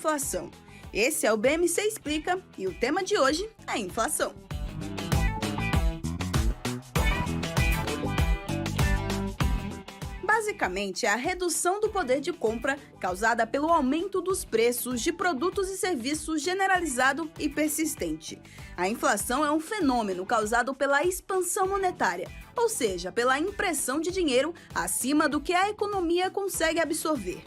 inflação. Esse é o BMC Explica e o tema de hoje é inflação. Basicamente, é a redução do poder de compra causada pelo aumento dos preços de produtos e serviços generalizado e persistente. A inflação é um fenômeno causado pela expansão monetária, ou seja, pela impressão de dinheiro acima do que a economia consegue absorver.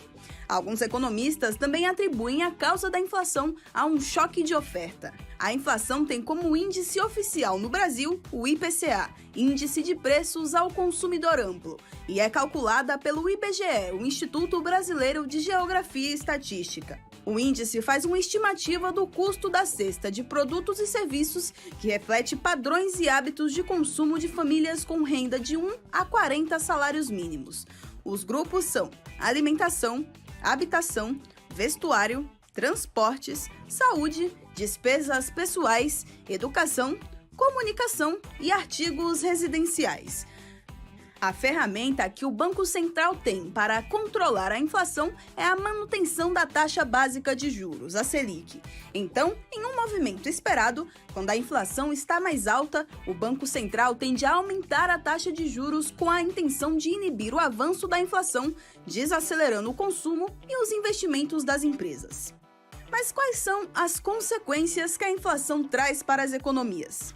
Alguns economistas também atribuem a causa da inflação a um choque de oferta. A inflação tem como índice oficial no Brasil o IPCA, Índice de Preços ao Consumidor Amplo, e é calculada pelo IBGE, o Instituto Brasileiro de Geografia e Estatística. O índice faz uma estimativa do custo da cesta de produtos e serviços que reflete padrões e hábitos de consumo de famílias com renda de 1 a 40 salários mínimos. Os grupos são alimentação, habitação, vestuário, transportes, saúde, despesas pessoais, educação, comunicação e artigos residenciais. A ferramenta que o Banco Central tem para controlar a inflação é a manutenção da taxa básica de juros, a Selic. Então, em um movimento esperado, quando a inflação está mais alta, o Banco Central tende a aumentar a taxa de juros com a intenção de inibir o avanço da inflação, desacelerando o consumo e os investimentos das empresas. Mas quais são as consequências que a inflação traz para as economias?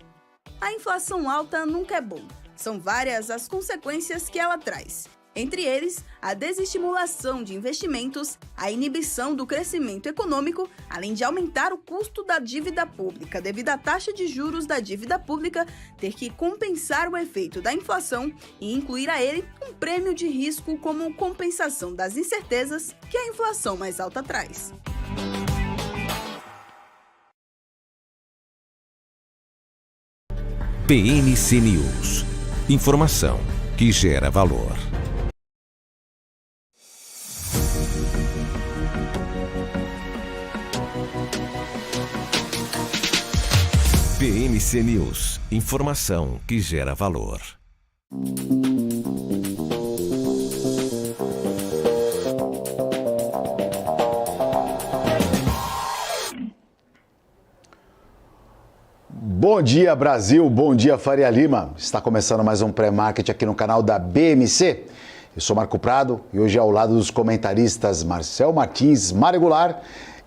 A inflação alta nunca é bom. São várias as consequências que ela traz. Entre eles, a desestimulação de investimentos, a inibição do crescimento econômico, além de aumentar o custo da dívida pública devido à taxa de juros da dívida pública ter que compensar o efeito da inflação e incluir a ele um prêmio de risco como compensação das incertezas que a inflação mais alta traz. BMC News. Informação que gera valor. BMC News. Informação que gera valor. Bom dia, Brasil. Bom dia, Faria Lima. Está começando mais um pré-market aqui no canal da BMC. Eu sou Marco Prado e hoje ao lado dos comentaristas Marcel Martins, Mário Goulart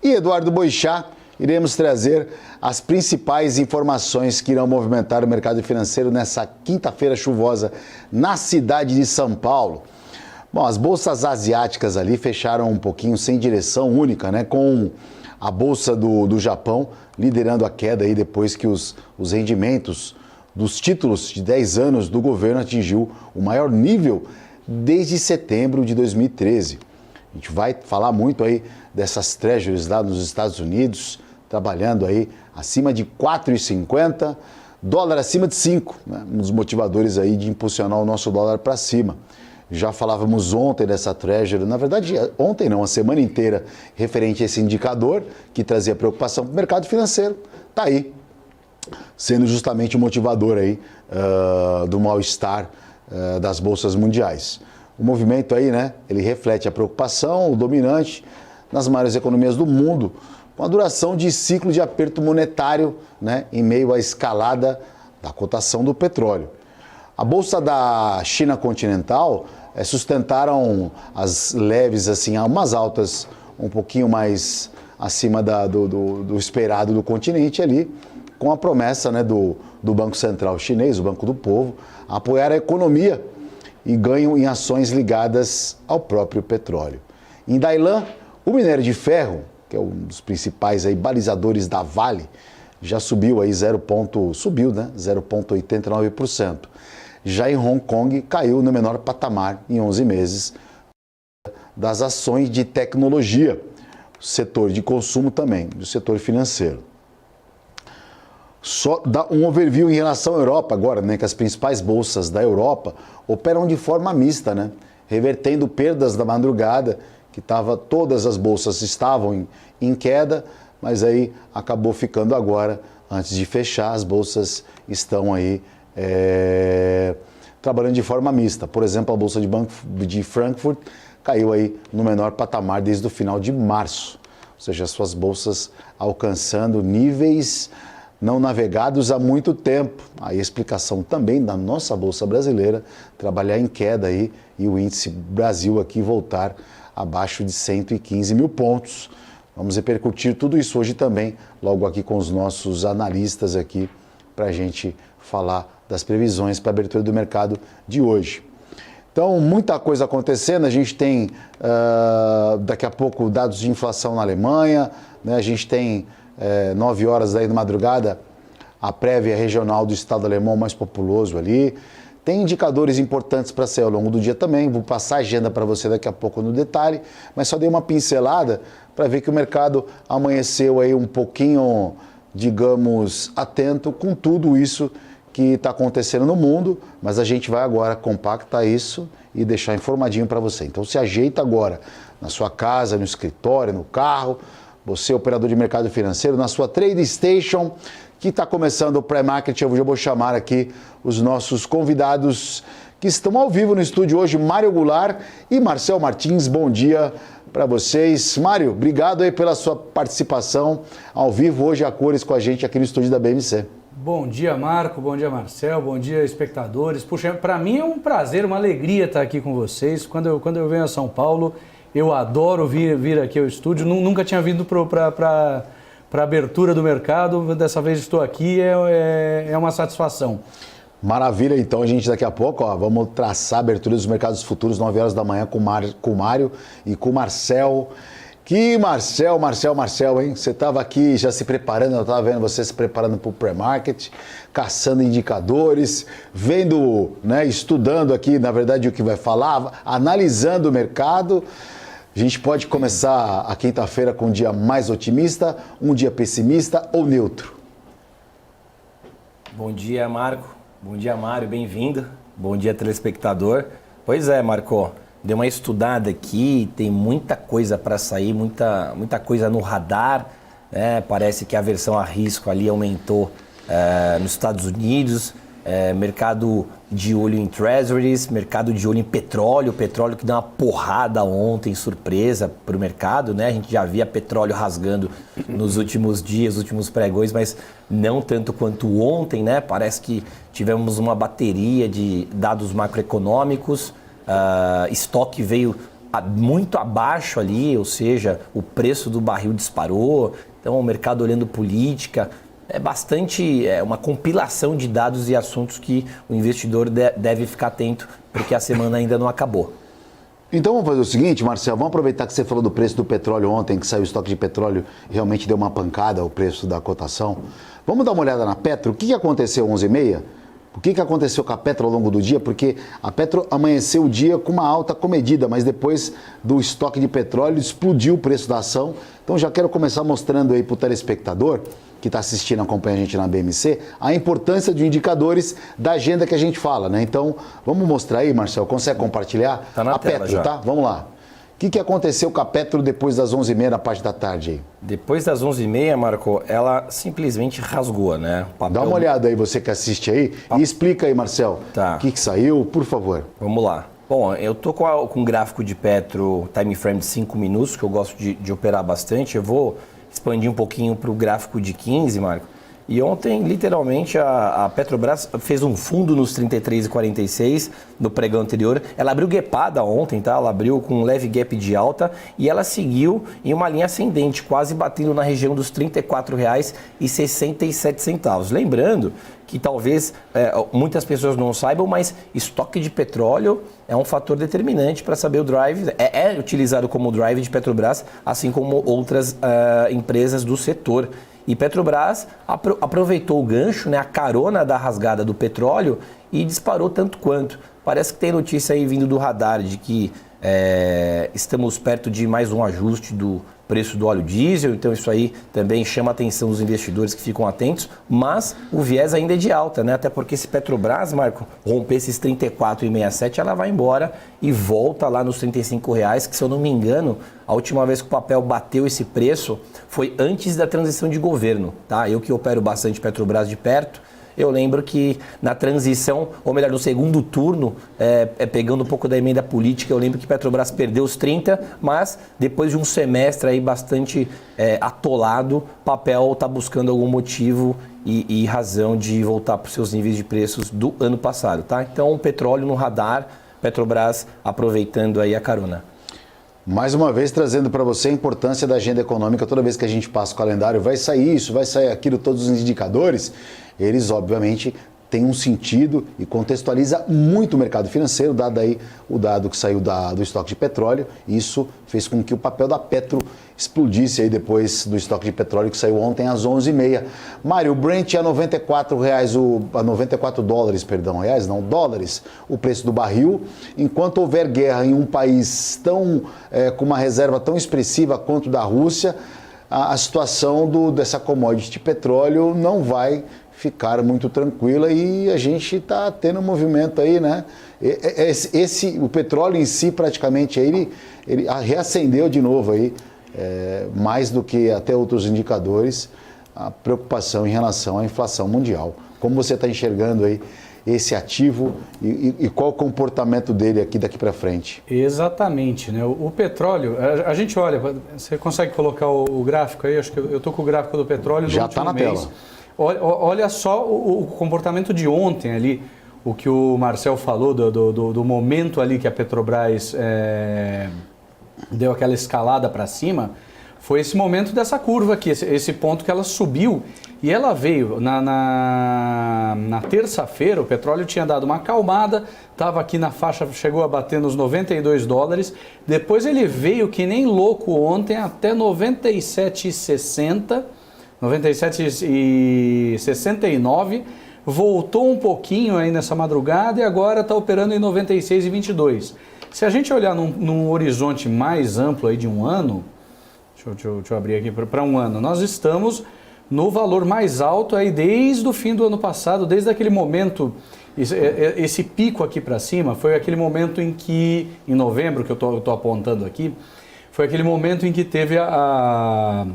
e Eduardo Boixá, iremos trazer as principais informações que irão movimentar o mercado financeiro nessa quinta-feira chuvosa na cidade de São Paulo. Bom, as bolsas asiáticas ali fecharam um pouquinho sem direção única, né? Com a bolsa do Japão liderando a queda aí depois que os rendimentos dos títulos de 10 anos do governo atingiu o maior nível desde setembro de 2013. A gente vai falar muito aí dessas treasuries lá nos Estados Unidos, trabalhando aí acima de 4,50, dólar acima de 5, né? Um dos motivadores aí de impulsionar o nosso dólar para cima. Já falávamos ontem dessa treasury, na verdade ontem não, a semana inteira, referente a esse indicador que trazia preocupação para o mercado financeiro. Está aí, sendo justamente o motivador aí do mal-estar das bolsas mundiais. O movimento aí, né, ele reflete a preocupação, o dominante nas maiores economias do mundo, com a duração de ciclo de aperto monetário, né, em meio à escalada da cotação do petróleo. A bolsa da China continental sustentaram as leves, assim, umas altas um pouquinho mais acima do esperado do continente ali, com a promessa, né, do Banco Central chinês, o Banco do Povo, a apoiar a economia e ganho em ações ligadas ao próprio petróleo. Em Dalian, o minério de ferro, que é um dos principais aí balizadores da Vale, já subiu aí 0,89%. Já em Hong Kong, caiu no menor patamar em 11 meses das ações de tecnologia, setor de consumo também, do setor financeiro. Só dá um overview em relação à Europa agora, né, que as principais bolsas da Europa operam de forma mista, né, revertendo perdas da madrugada, que todas as bolsas estavam em queda, mas aí acabou ficando agora, antes de fechar, as bolsas estão aí trabalhando de forma mista. Por exemplo, a Bolsa de Frankfurt caiu aí no menor patamar desde o final de março. seja, as suas bolsas alcançando níveis não navegados há muito tempo. Aí a explicação também da nossa Bolsa Brasileira trabalhar em queda aí e o índice Brasil aqui voltar abaixo de 115 mil pontos. Vamos repercutir tudo isso hoje também, logo aqui com os nossos analistas aqui, para a gente falar das previsões para a abertura do mercado de hoje. Então, muita coisa acontecendo, a gente tem daqui a pouco dados de inflação na Alemanha, né? A gente tem 9 horas daí da madrugada, a prévia regional do estado alemão mais populoso ali. Tem indicadores importantes para sair ao longo do dia também, vou passar a agenda para você daqui a pouco no detalhe, mas só dei uma pincelada para ver que o mercado amanheceu aí um pouquinho, digamos, atento com tudo isso que está acontecendo no mundo, mas a gente vai agora compactar isso e deixar informadinho para você. Então se ajeita agora na sua casa, no escritório, no carro, você operador de mercado financeiro, na sua Trade Station, que está começando o pré-market. Eu já vou chamar aqui os nossos convidados que estão ao vivo no estúdio hoje, Mário Goulart e Marcel Martins. Bom dia para vocês. Mário, obrigado aí pela sua participação ao vivo hoje a cores com a gente aqui no estúdio da BMC. Bom dia, Marco. Bom dia, Marcel. Bom dia, espectadores. Puxa, para mim é um prazer, uma alegria estar aqui com vocês. Quando eu venho a São Paulo, eu adoro vir aqui ao estúdio. Nunca tinha vindo para a abertura do mercado. Dessa vez estou aqui, é uma satisfação. Maravilha, então a gente daqui a pouco vamos traçar a abertura dos mercados futuros, 9 horas da manhã com o Mário e com o Marcel. Que Marcel, hein? Você estava aqui já se preparando, eu estava vendo você se preparando para o pré-market, caçando indicadores, vendo, né, estudando aqui, na verdade, o que vai falar, analisando o mercado. A gente pode começar a quinta-feira com um dia mais otimista, um dia pessimista ou neutro? Bom dia, Marco. Bom dia, Mário. Bem-vindo. Bom dia, telespectador. Pois é, Marco. Dei uma estudada aqui, tem muita coisa para sair, muita coisa no radar, né? Parece que a aversão a risco ali aumentou nos Estados Unidos, mercado de olho em treasuries, mercado de olho em petróleo que deu uma porrada ontem, surpresa para o mercado, né? A gente já via petróleo rasgando nos últimos dias, últimos pregões, mas não tanto quanto ontem, né? Parece que tivemos uma bateria de dados macroeconômicos. Estoque veio muito abaixo ali, ou seja, o preço do barril disparou, então o mercado olhando política, é uma compilação de dados e assuntos que o investidor deve ficar atento, porque a semana ainda não acabou. Então vamos fazer o seguinte, Marcel, vamos aproveitar que você falou do preço do petróleo ontem, que saiu o estoque de petróleo e realmente deu uma pancada o preço da cotação. Vamos dar uma olhada na Petro, o que aconteceu às 11h30? O que aconteceu com a Petro ao longo do dia? Porque a Petro amanheceu o dia com uma alta comedida, mas depois do estoque de petróleo explodiu o preço da ação. Então já quero começar mostrando aí para o telespectador que está assistindo, acompanha a gente na BMC, a importância de indicadores da agenda que a gente fala, né? Então vamos mostrar aí, Marcel, consegue compartilhar? Tá na a tela Petro, já. Tá? Vamos lá. O que aconteceu com a Petro depois das 11h30 na parte da tarde aí? Depois das 11h30, Marco, ela simplesmente rasgou, né? Dá uma olhada aí, você que assiste aí, e explica aí, Marcel, Tá. o que saiu, por favor. Vamos lá. Bom, eu tô com um gráfico de Petro time frame de 5 minutos, que eu gosto de operar bastante. Eu vou expandir um pouquinho para o gráfico de 15, Marco. E ontem, literalmente, a Petrobras fez um fundo nos 33,46 no pregão anterior. Ela abriu gapada ontem, tá? Ela abriu com um leve gap de alta e ela seguiu em uma linha ascendente, quase batendo na região dos R$ 34,67. Lembrando que talvez muitas pessoas não saibam, mas estoque de petróleo é um fator determinante para saber o drive, é utilizado como drive de Petrobras, assim como outras empresas do setor. E Petrobras aproveitou o gancho, né, a carona da rasgada do petróleo e disparou tanto quanto. Parece que tem notícia aí vindo do radar de que estamos perto de mais um ajuste do preço do óleo diesel, então isso aí também chama a atenção dos investidores que ficam atentos, mas o viés ainda é de alta, né? Até porque se Petrobras, Marco, romper esses 34,67, ela vai embora e volta lá nos R$35, que se eu não me engano, a última vez que o papel bateu esse preço foi antes da transição de governo, tá? Eu que opero bastante Petrobras de perto, eu lembro que na transição, ou melhor, no segundo turno, pegando um pouco da emenda política, eu lembro que Petrobras perdeu os 30, mas depois de um semestre aí bastante atolado, o papel está buscando algum motivo e razão de voltar para os seus níveis de preços do ano passado, tá? Então, o petróleo no radar, Petrobras aproveitando aí a carona. Mais uma vez trazendo para você a importância da agenda econômica. Toda vez que a gente passa o calendário, vai sair isso, vai sair aquilo, todos os indicadores, eles obviamente têm um sentido e contextualiza muito o mercado financeiro, dado aí o dado que saiu do estoque de petróleo. Isso fez com que o papel da Petro explodisse aí depois do estoque de petróleo que saiu ontem às 11h30. Mário, o Brent é a dólares, o preço do barril. Enquanto houver guerra em um país com uma reserva tão expressiva quanto da Rússia, a situação dessa commodity de petróleo não vai ficar muito tranquila e a gente está tendo um movimento aí, né? O petróleo em si praticamente ele reacendeu de novo aí, mais do que até outros indicadores, a preocupação em relação à inflação mundial. Como você está enxergando aí esse ativo e qual o comportamento dele daqui para frente? Exatamente, né? O petróleo, a gente olha, você consegue colocar o gráfico aí? Acho que eu estou com o gráfico do petróleo do já último está na mês. tela. Olha só o comportamento de ontem ali, o que o Marcel falou do momento ali que a Petrobras deu aquela escalada para cima, foi esse momento dessa curva aqui, esse ponto que ela subiu e ela veio na terça-feira. O petróleo tinha dado uma acalmada, estava aqui na faixa, chegou a bater nos $92, depois ele veio que nem louco ontem até 97,60, 97,69, voltou um pouquinho aí nessa madrugada e agora está operando em 96,22. Se a gente olhar num horizonte mais amplo aí de um ano, deixa eu abrir aqui para um ano, nós estamos no valor mais alto aí desde o fim do ano passado, desde aquele momento, esse pico aqui para cima, foi aquele momento em que, em novembro, que eu estou apontando aqui, foi aquele momento em que teve a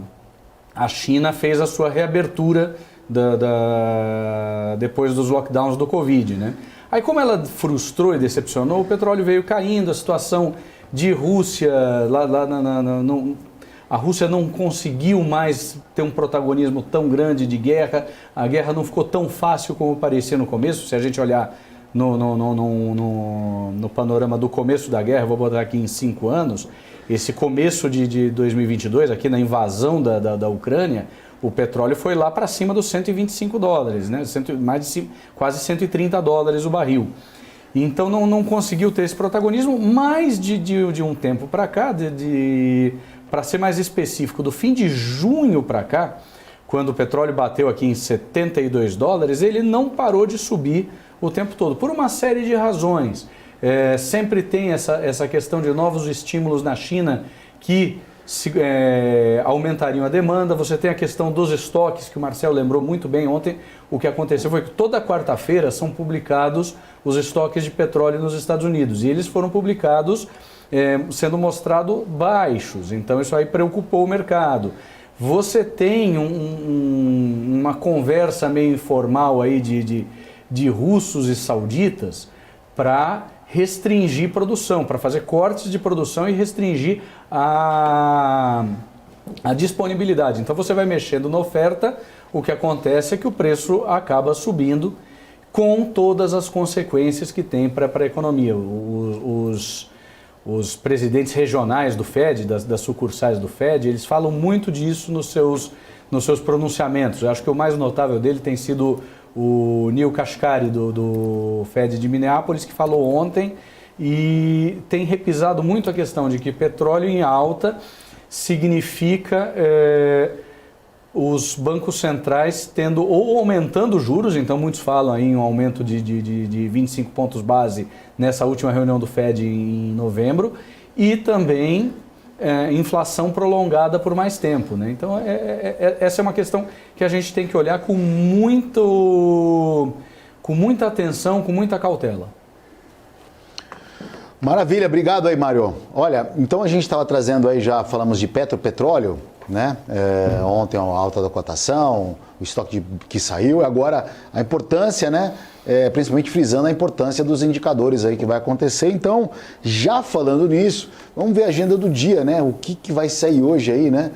China fez a sua reabertura depois dos lockdowns do Covid, né? Aí como ela frustrou e decepcionou, o petróleo veio caindo, a situação de Rússia, a Rússia não conseguiu mais ter um protagonismo tão grande de guerra, a guerra não ficou tão fácil como parecia no começo. Se a gente olhar no panorama do começo da guerra, vou botar aqui em 5 anos, esse começo de 2022, aqui na invasão da Ucrânia, o petróleo foi lá para cima dos $125, né? Quase $130 o barril. Então não conseguiu ter esse protagonismo, mas de um tempo para cá, para ser mais específico, do fim de junho para cá, quando o petróleo bateu aqui em $72, ele não parou de subir o tempo todo, por uma série de razões. Sempre tem essa questão de novos estímulos na China que aumentariam a demanda. Você tem a questão dos estoques, que o Marcel lembrou muito bem ontem. O que aconteceu foi que toda quarta-feira são publicados os estoques de petróleo nos Estados Unidos, e eles foram publicados sendo mostrados baixos, então isso aí preocupou o mercado. Você tem uma conversa meio informal aí de russos e sauditas para restringir produção, para fazer cortes de produção e restringir a disponibilidade. Então você vai mexendo na oferta, o que acontece é que o preço acaba subindo com todas as consequências que tem para a economia. Os presidentes regionais do FED, das sucursais do FED, eles falam muito disso nos seus pronunciamentos. Eu acho que o mais notável dele tem sido o Neil Kashkari, do FED de Minneapolis, que falou ontem e tem repisado muito a questão de que petróleo em alta significa os bancos centrais tendo ou aumentando juros, então muitos falam aí em um aumento de 25 pontos base nessa última reunião do FED em novembro, e também inflação prolongada por mais tempo, né? Então essa é uma questão que a gente tem que olhar com muita atenção, com muita cautela. Maravilha, obrigado aí, Mário. Olha, então a gente estava trazendo aí, já falamos de petróleo, né? Ontem a alta da cotação, o estoque que saiu, e agora a importância, né? Principalmente frisando a importância dos indicadores aí que vai acontecer. Então, já falando nisso, vamos ver a agenda do dia, né? O que vai sair hoje aí, né?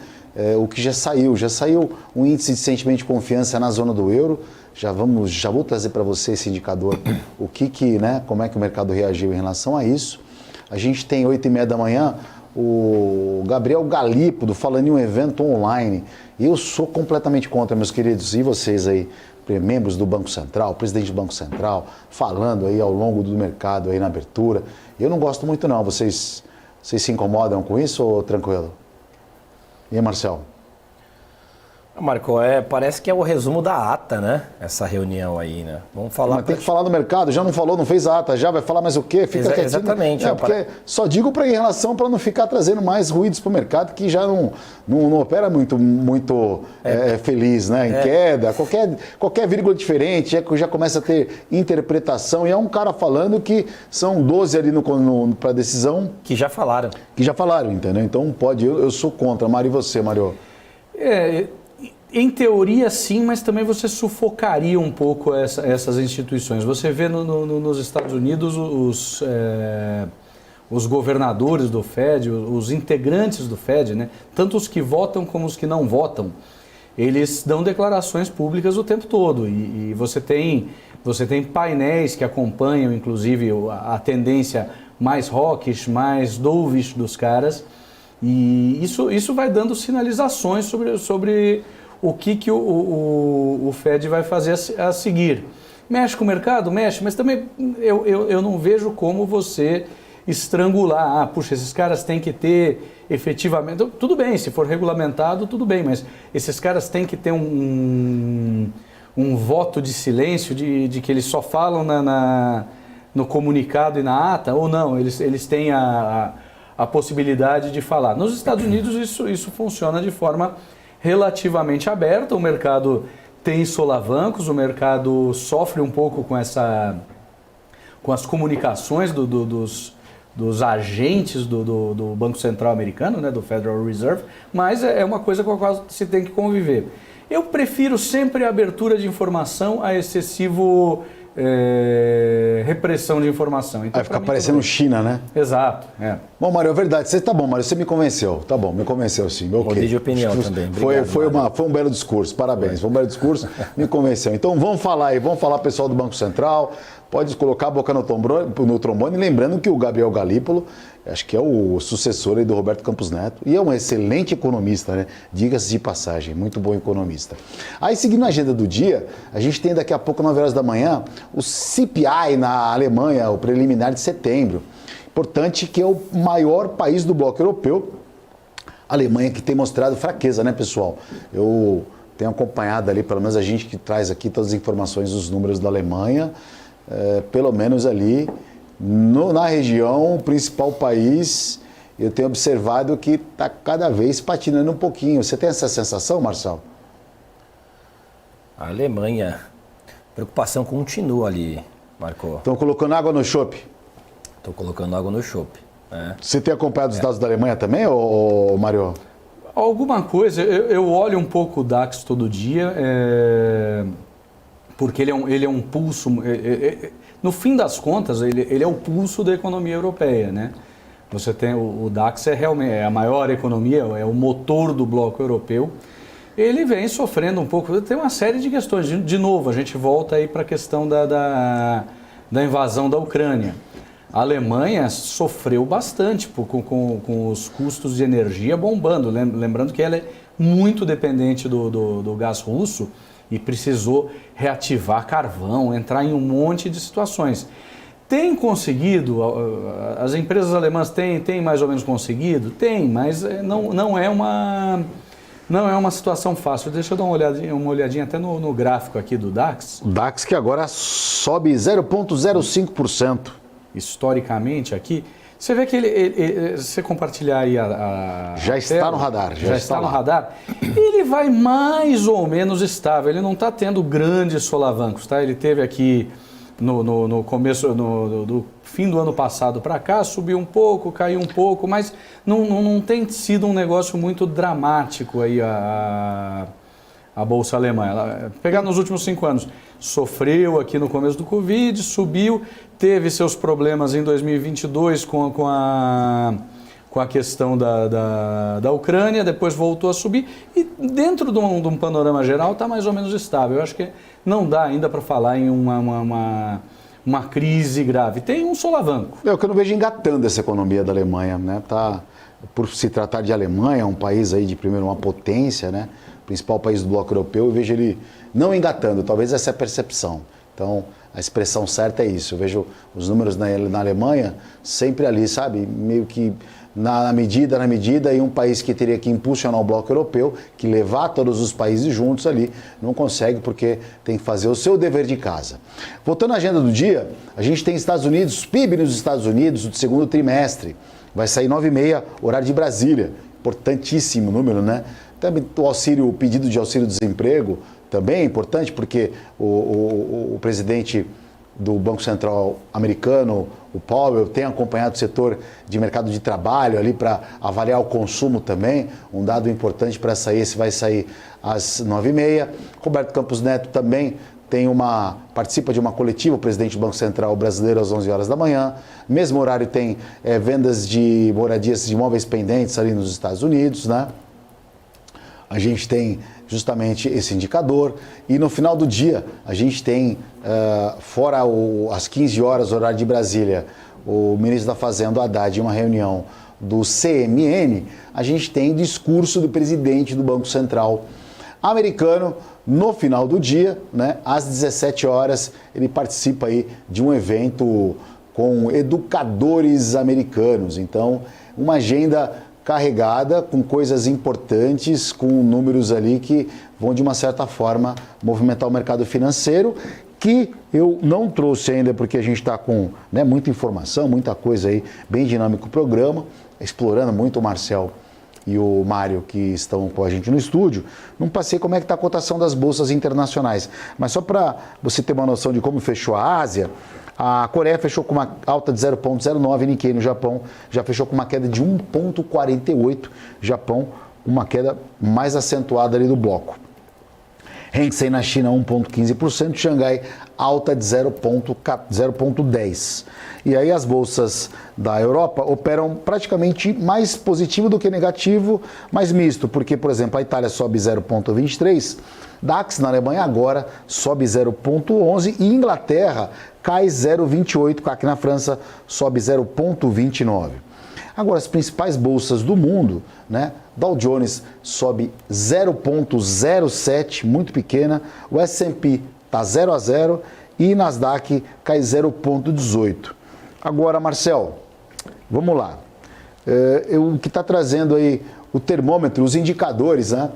O que já saiu um índice de sentimento de confiança na zona do euro. Já vou trazer para você esse indicador, né? Como é que o mercado reagiu em relação a isso. A gente tem 8h30 da manhã o Gabriel Galípolo falando em um evento online. Eu sou completamente contra, meus queridos, e vocês aí, membros do Banco Central, presidente do Banco Central, falando aí ao longo do mercado aí na abertura. Eu não gosto muito não, vocês se incomodam com isso ou tranquilo? E aí, Marcel? Marco, parece que é o resumo da ata, né? Essa reunião aí, né? Vamos falar... Mas tem que falar do mercado, já não falou, não fez a ata, já vai falar mais o quê? Fica quietinho. Exatamente. Porque só digo em relação para não ficar trazendo mais ruídos para o mercado, que já não opera muito feliz, né? Em queda, qualquer vírgula diferente, já começa a ter interpretação. E é um cara falando que são 12 ali para decisão. Que já falaram. Entendeu? Então pode, eu sou contra. Mário, e você, Mário? Em teoria, sim, mas também você sufocaria um pouco essas instituições. Você vê nos Estados Unidos os governadores do Fed, os integrantes do Fed, né? Tanto os que votam como os que não votam, eles dão declarações públicas o tempo todo. E você tem painéis que acompanham, inclusive, a tendência mais hawkish, mais dovish dos caras. E isso vai dando sinalizações sobre o que o Fed vai fazer a seguir. Mexe com o mercado? Mexe, mas também eu não vejo como você estrangular. Puxa, esses caras têm que ter efetivamente... Tudo bem, se for regulamentado, tudo bem, mas esses caras têm que ter um voto de silêncio, de que eles só falam no comunicado e na ata, ou não, eles têm a possibilidade de falar. Nos Estados Unidos isso funciona de forma relativamente aberta, o mercado tem solavancos, o mercado sofre um pouco com as comunicações dos agentes do Banco Central americano, né, do Federal Reserve, mas é uma coisa com a qual se tem que conviver. Eu prefiro sempre a abertura de informação a excessivo repressão de informação. Então, vai ficar parecendo China, né? Exato. Bom, Mário, é verdade. Mário, você me convenceu. Tá bom, me convenceu sim. Okay. Mudei de opinião também. Obrigado, foi um belo discurso, parabéns. Foi um belo discurso, me convenceu. Então vamos falar pessoal do Banco Central, pode colocar a boca no trombone, lembrando que o Gabriel Galípolo, acho que é o sucessor aí do Roberto Campos Neto, e é um excelente economista, né? Diga-se de passagem, muito bom economista. Aí, seguindo a agenda do dia, a gente tem daqui a pouco, 9 horas da manhã, o CPI na Alemanha, o preliminar de setembro. Importante que é o maior país do bloco europeu, a Alemanha, que tem mostrado fraqueza, né, pessoal? Eu tenho acompanhado ali, pelo menos a gente que traz aqui todas as informações dos números da Alemanha, pelo menos ali na região, o principal país, eu tenho observado que está cada vez patinando um pouquinho. Você tem essa sensação, Marcelo? A Alemanha, preocupação continua ali, Marco. Estão colocando água no chope? Estou colocando água no chope. Você tem acompanhado os dados da Alemanha também, ô Mário? Alguma coisa, eu olho um pouco o DAX todo dia, porque ele é um pulso... no fim das contas, ele é o pulso da economia europeia, né? Você tem o DAX realmente a maior economia, é o motor do bloco europeu. Ele vem sofrendo um pouco, tem uma série de questões. De novo, a gente volta aí para a questão da invasão da Ucrânia. A Alemanha sofreu bastante com os custos de energia bombando. Lembrando que ela é muito dependente do gás russo e precisou reativar carvão, entrar em um monte de situações. Tem conseguido, as empresas alemãs têm mais ou menos conseguido? Tem, mas não é uma situação fácil. Deixa eu dar uma olhadinha até no gráfico aqui do DAX. O DAX que agora sobe 0,05%. Historicamente aqui, você vê que você compartilhar aí já está no radar. Já está no radar. Ele vai mais ou menos estável, ele não está tendo grandes solavancos, tá? Ele teve aqui no começo, do fim do ano passado para cá, subiu um pouco, caiu um pouco, mas não tem sido um negócio muito dramático aí a Bolsa Alemã. Ela, pegar nos últimos 5 anos, sofreu aqui no começo do Covid, subiu, teve seus problemas em 2022 com a questão da Ucrânia, depois voltou a subir e dentro de um panorama geral está mais ou menos estável. Eu acho que não dá ainda para falar em uma crise grave. Tem um solavanco. É o que eu não vejo engatando essa economia da Alemanha, né? Por se tratar de Alemanha, um país aí de primeiro uma potência, né? Principal país do bloco europeu, eu vejo ele não engatando, talvez essa é a percepção. Então, a expressão certa é isso. Eu vejo os números na Alemanha sempre ali, sabe? Meio que na medida, e um país que teria que impulsionar o bloco europeu, que levar todos os países juntos ali, não consegue porque tem que fazer o seu dever de casa. Voltando à agenda do dia, a gente tem Estados Unidos, PIB nos Estados Unidos do segundo trimestre. Vai sair 9h30, horário de Brasília. Importantíssimo número, né? Também o pedido de auxílio-desemprego também é importante, porque o presidente do Banco Central americano, o Powell, tem acompanhado o setor de mercado de trabalho ali para avaliar o consumo também, um dado importante para sair, esse vai sair às 9h30. Roberto Campos Neto também participa de uma coletiva, o presidente do Banco Central brasileiro, às 11 horas da manhã. Mesmo horário tem vendas de moradias de imóveis pendentes ali nos Estados Unidos, né? A gente tem justamente esse indicador e no final do dia a gente tem, fora às 15 horas, horário de Brasília, o ministro da Fazenda, Haddad, em uma reunião do CMN, a gente tem discurso do presidente do Banco Central americano. No final do dia, né, às 17 horas, ele participa aí de um evento com educadores americanos. Então, uma agenda carregada, com coisas importantes, com números ali que vão, de uma certa forma, movimentar o mercado financeiro, que eu não trouxe ainda porque a gente está com, né, muita informação, muita coisa aí, bem dinâmico o programa, explorando muito o Marcel e o Mário, que estão com a gente no estúdio. Não passei como é que está a cotação das bolsas internacionais, mas só para você ter uma noção de como fechou a Ásia, a Coreia fechou com uma alta de 0,09, Nikkei no Japão já fechou com uma queda de 1,48, Japão uma queda mais acentuada ali do bloco. Hang Seng na China 1,15%, Xangai alta de 0,10%. E aí as bolsas da Europa operam praticamente mais positivo do que negativo, mais misto, porque, por exemplo, a Itália sobe 0,23%, DAX na Alemanha agora sobe 0,11% e Inglaterra cai 0,28%, CAC na França sobe 0,29%. Agora, as principais bolsas do mundo, né? Dow Jones sobe 0,07%, muito pequena, o S&P está 0 a 0 e Nasdaq cai 0,18%. Agora, Marcel, vamos lá. O que está trazendo aí o termômetro, os indicadores, né?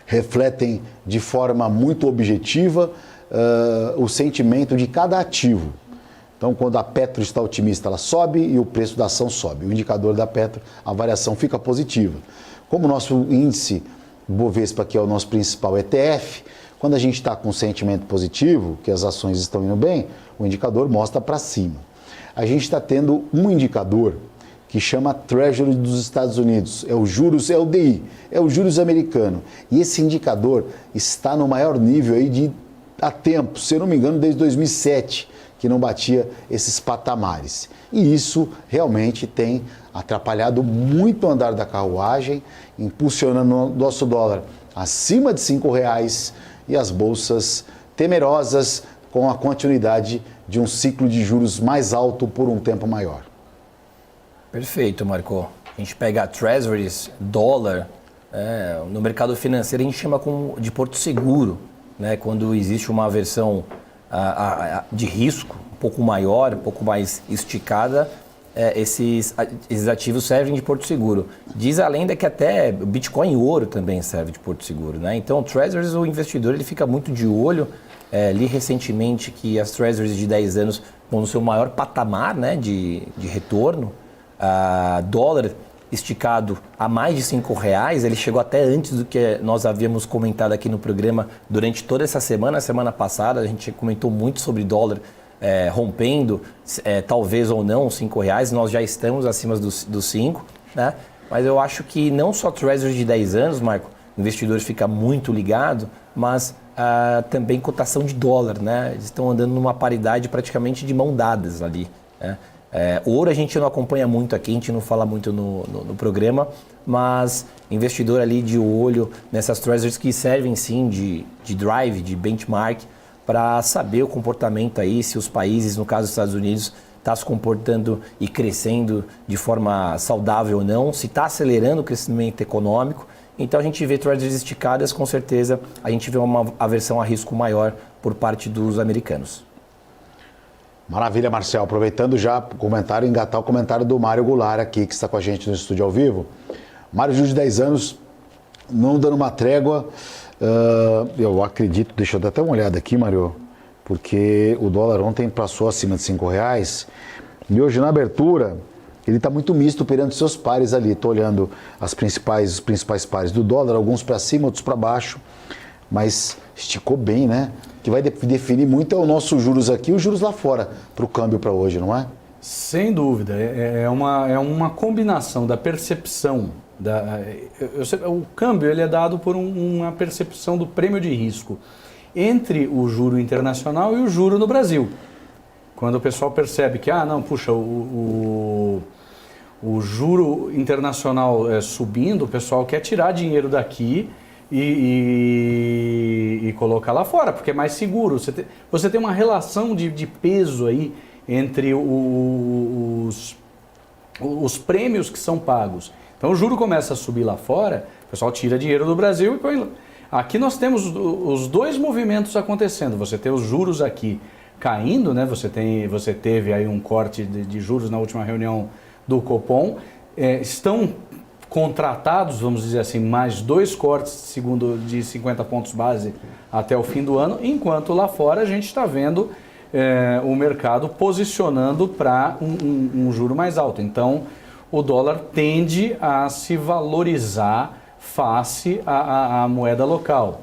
Refletem de forma muito objetiva o sentimento de cada ativo. Então, quando a Petro está otimista, ela sobe e o preço da ação sobe. O indicador da Petro, a variação fica positiva. Como o nosso índice Bovespa, que é o nosso principal ETF, quando a gente está com um sentimento positivo, que as ações estão indo bem, o indicador mostra para cima. A gente está tendo um indicador que chama Treasury dos Estados Unidos, é o juros, é o DI, é o juros americano. E esse indicador está no maior nível aí há tempo, se eu não me engano, desde 2007, que não batia esses patamares. E isso realmente tem atrapalhado muito o andar da carruagem, impulsionando o nosso dólar acima de R$5 e as bolsas temerosas com a continuidade de um ciclo de juros mais alto por um tempo maior. Perfeito, Marco. A gente pega treasuries, dólar, no mercado financeiro a gente chama de porto seguro, né? Quando existe uma aversão de risco um pouco maior, um pouco mais esticada, esses ativos servem de porto seguro. Diz a lenda que até Bitcoin e ouro também serve de porto seguro, né? Então, treasuries, o investidor ele fica muito de olho. Li recentemente que as treasuries de 10 anos vão no seu maior patamar, né, de retorno. Dólar esticado a mais de R$5, ele chegou até antes do que nós havíamos comentado aqui no programa durante toda essa semana. A semana passada a gente comentou muito sobre dólar rompendo, talvez ou não, R$5, nós já estamos acima dos 5, né? Mas eu acho que não só Treasury de 10 anos, Marco, investidores ficam muito ligados, mas também cotação de dólar, né? Eles estão andando numa paridade praticamente de mão dadas ali, né? Ouro a gente não acompanha muito aqui, a gente não fala muito no programa, mas investidor ali de olho nessas Treasuries que servem sim de drive, de benchmark, para saber o comportamento aí, se os países, no caso dos Estados Unidos, está se comportando e crescendo de forma saudável ou não, se está acelerando o crescimento econômico. Então a gente vê Treasuries esticadas, com certeza a gente vê uma aversão a risco maior por parte dos americanos. Maravilha, Marcel. Aproveitando já o comentário, engatar o comentário do Mário Goulart aqui, que está com a gente no estúdio ao vivo. Mário, de 10 anos, não dando uma trégua. Eu acredito, deixa eu dar até uma olhada aqui, Mário, porque o dólar ontem passou acima de R$5 e hoje na abertura ele está muito misto perante seus pares ali. Estou olhando os principais pares do dólar, alguns para cima, outros para baixo, mas esticou bem, né? O que vai definir muito é o nosso juros aqui e os juros lá fora para o câmbio para hoje, não é? Sem dúvida, é uma combinação da percepção. O câmbio ele é dado por uma percepção do prêmio de risco entre o juro internacional e o juro no Brasil. Quando o pessoal percebe que, o juro internacional subindo, o pessoal quer tirar dinheiro daqui e colocar lá fora, porque é mais seguro. Você tem uma relação de peso aí entre os prêmios que são pagos. Então o juro começa a subir lá fora, o pessoal tira dinheiro do Brasil e põe lá. Aqui nós temos os dois movimentos acontecendo. Você tem os juros aqui caindo, né? Você teve aí um corte de juros na última reunião do Copom. Estão contratados, vamos dizer assim, mais 2 cortes de 50 pontos base até o fim do ano, enquanto lá fora a gente está vendo o mercado posicionando para um juro mais alto. Então, o dólar tende a se valorizar face à moeda local.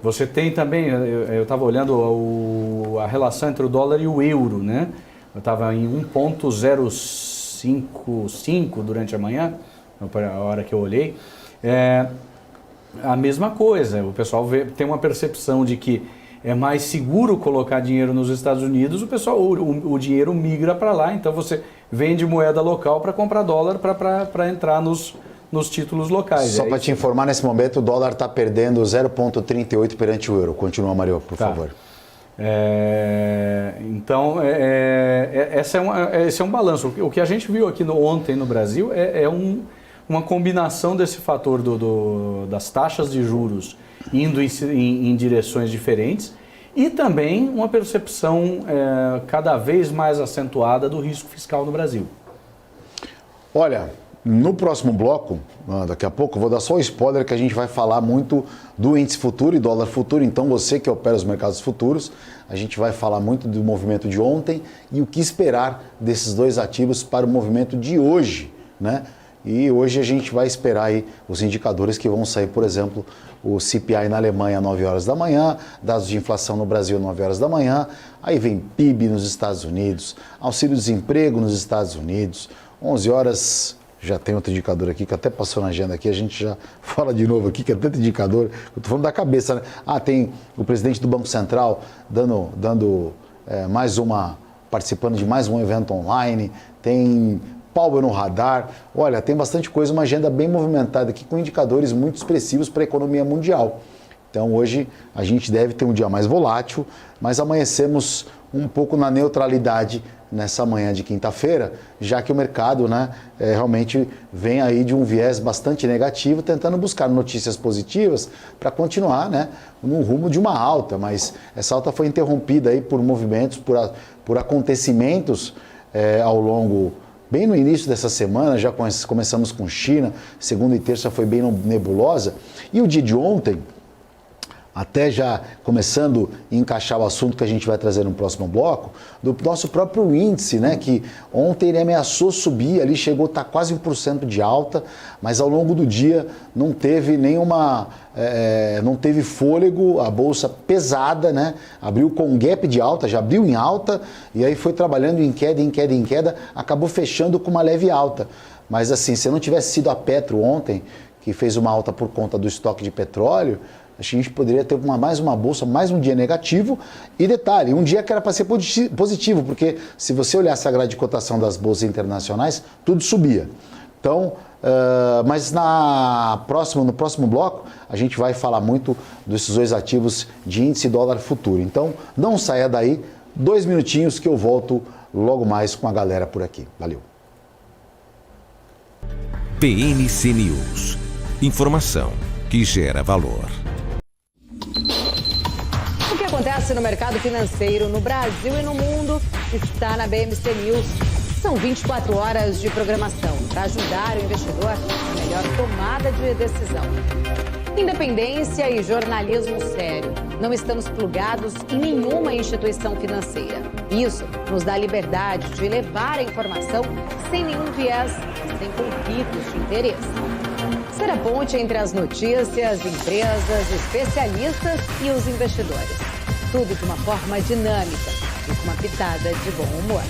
Você tem também, eu estava olhando a relação entre o dólar e o euro, né? Eu estava em 1,055 durante a manhã, a hora que eu olhei. A mesma coisa, o pessoal tem uma percepção de que é mais seguro colocar dinheiro nos Estados Unidos, o dinheiro migra para lá, então você vende moeda local para comprar dólar para entrar nos títulos locais. Só para te informar, nesse momento o dólar está perdendo 0,38 perante o euro. Continua, Mário, por favor. Então, esse é um balanço. O que a gente viu aqui ontem no Brasil é uma combinação desse fator das taxas de juros indo em direções diferentes e também uma percepção cada vez mais acentuada do risco fiscal no Brasil. Olha, no próximo bloco, daqui a pouco, eu vou dar só o spoiler que a gente vai falar muito do índice futuro e dólar futuro. Então, você que opera os mercados futuros, a gente vai falar muito do movimento de ontem e o que esperar desses dois ativos para o movimento de hoje, né? E hoje a gente vai esperar aí os indicadores que vão sair, por exemplo, o CPI na Alemanha às 9 horas da manhã, dados de inflação no Brasil às 9 horas da manhã, aí vem PIB nos Estados Unidos, auxílio-desemprego nos Estados Unidos, 11 horas, já tem outro indicador aqui, que até passou na agenda aqui, a gente já fala de novo aqui, que é tanto indicador, eu estou falando da cabeça, né? Tem o presidente do Banco Central participando de mais um evento online, tem Powell no radar. Olha, tem bastante coisa, uma agenda bem movimentada aqui com indicadores muito expressivos para a economia mundial. Então hoje a gente deve ter um dia mais volátil, mas amanhecemos um pouco na neutralidade nessa manhã de quinta-feira, já que o mercado realmente vem aí de um viés bastante negativo, tentando buscar notícias positivas para continuar no rumo de uma alta, mas essa alta foi interrompida aí por movimentos, por acontecimentos ao longo. Bem no início dessa semana, já começamos com China, segunda e terça foi bem nebulosa. E o dia de ontem, até já começando a encaixar o assunto que a gente vai trazer no próximo bloco, do nosso próprio índice, né? Que ontem ele ameaçou subir, ali chegou a estar quase 1% de alta, mas ao longo do dia não teve não teve fôlego, a bolsa pesada, né? Abriu com gap de alta, já abriu em alta, e aí foi trabalhando em queda, acabou fechando com uma leve alta. Mas assim, se não tivesse sido a Petro ontem, que fez uma alta por conta do estoque de petróleo, acho que a gente poderia ter mais uma bolsa, mais um dia negativo. E detalhe, um dia que era para ser positivo, porque se você olhasse a grade de cotação das bolsas internacionais, tudo subia. Então, mas no próximo bloco, a gente vai falar muito desses dois ativos de índice dólar futuro. Então, não saia daí, 2 minutinhos que eu volto logo mais com a galera por aqui. Valeu. BMC News. Informação que gera valor. O que acontece no mercado financeiro no Brasil e no mundo está na BMC News. São 24 horas de programação para ajudar o investidor na melhor tomada de decisão. Independência e jornalismo sério. Não estamos plugados em nenhuma instituição financeira. Isso nos dá a liberdade de levar a informação sem nenhum viés, sem conflitos de interesse. Ser a ponte entre as notícias, empresas, especialistas e os investidores. Tudo de uma forma dinâmica e com uma pitada de bom humor.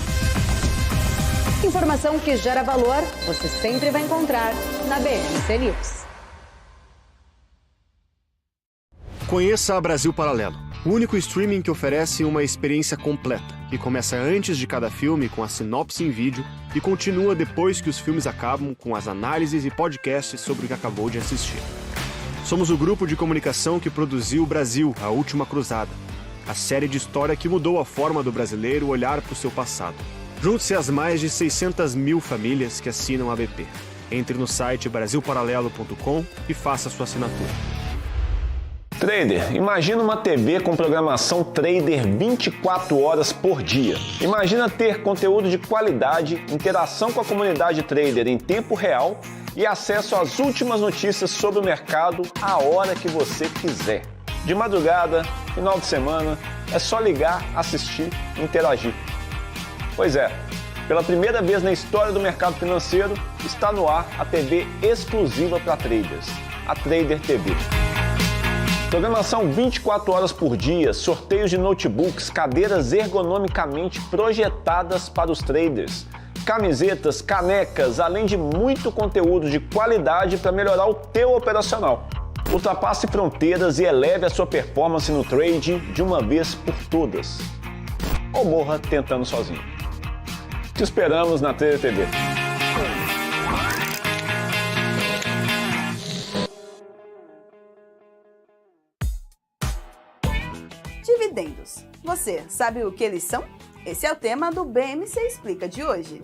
Informação que gera valor, você sempre vai encontrar na BMC News. Conheça a Brasil Paralelo, o único streaming que oferece uma experiência completa, que começa antes de cada filme com a sinopse em vídeo e continua depois que os filmes acabam com as análises e podcasts sobre o que acabou de assistir. Somos o grupo de comunicação que produziu Brasil, A Última Cruzada, a série de história que mudou a forma do brasileiro olhar para o seu passado. Junte-se às mais de 600 mil famílias que assinam a BP. Entre no site brasilparalelo.com e faça sua assinatura. Trader, imagina uma TV com programação trader 24 horas por dia. Imagina ter conteúdo de qualidade, interação com a comunidade trader em tempo real e acesso às últimas notícias sobre o mercado a hora que você quiser. De madrugada, final de semana, é só ligar, assistir e interagir. Pois é, pela primeira vez na história do mercado financeiro, está no ar a TV exclusiva para traders, a Trader TV. Programação 24 horas por dia, sorteios de notebooks, cadeiras ergonomicamente projetadas para os traders, camisetas, canecas, além de muito conteúdo de qualidade para melhorar o teu operacional. Ultrapasse fronteiras e eleve a sua performance no trade de uma vez por todas. Ou morra tentando sozinho. Te esperamos na Trader TV. Dividendos. Você sabe o que eles são? Esse é o tema do BMC Explica de hoje.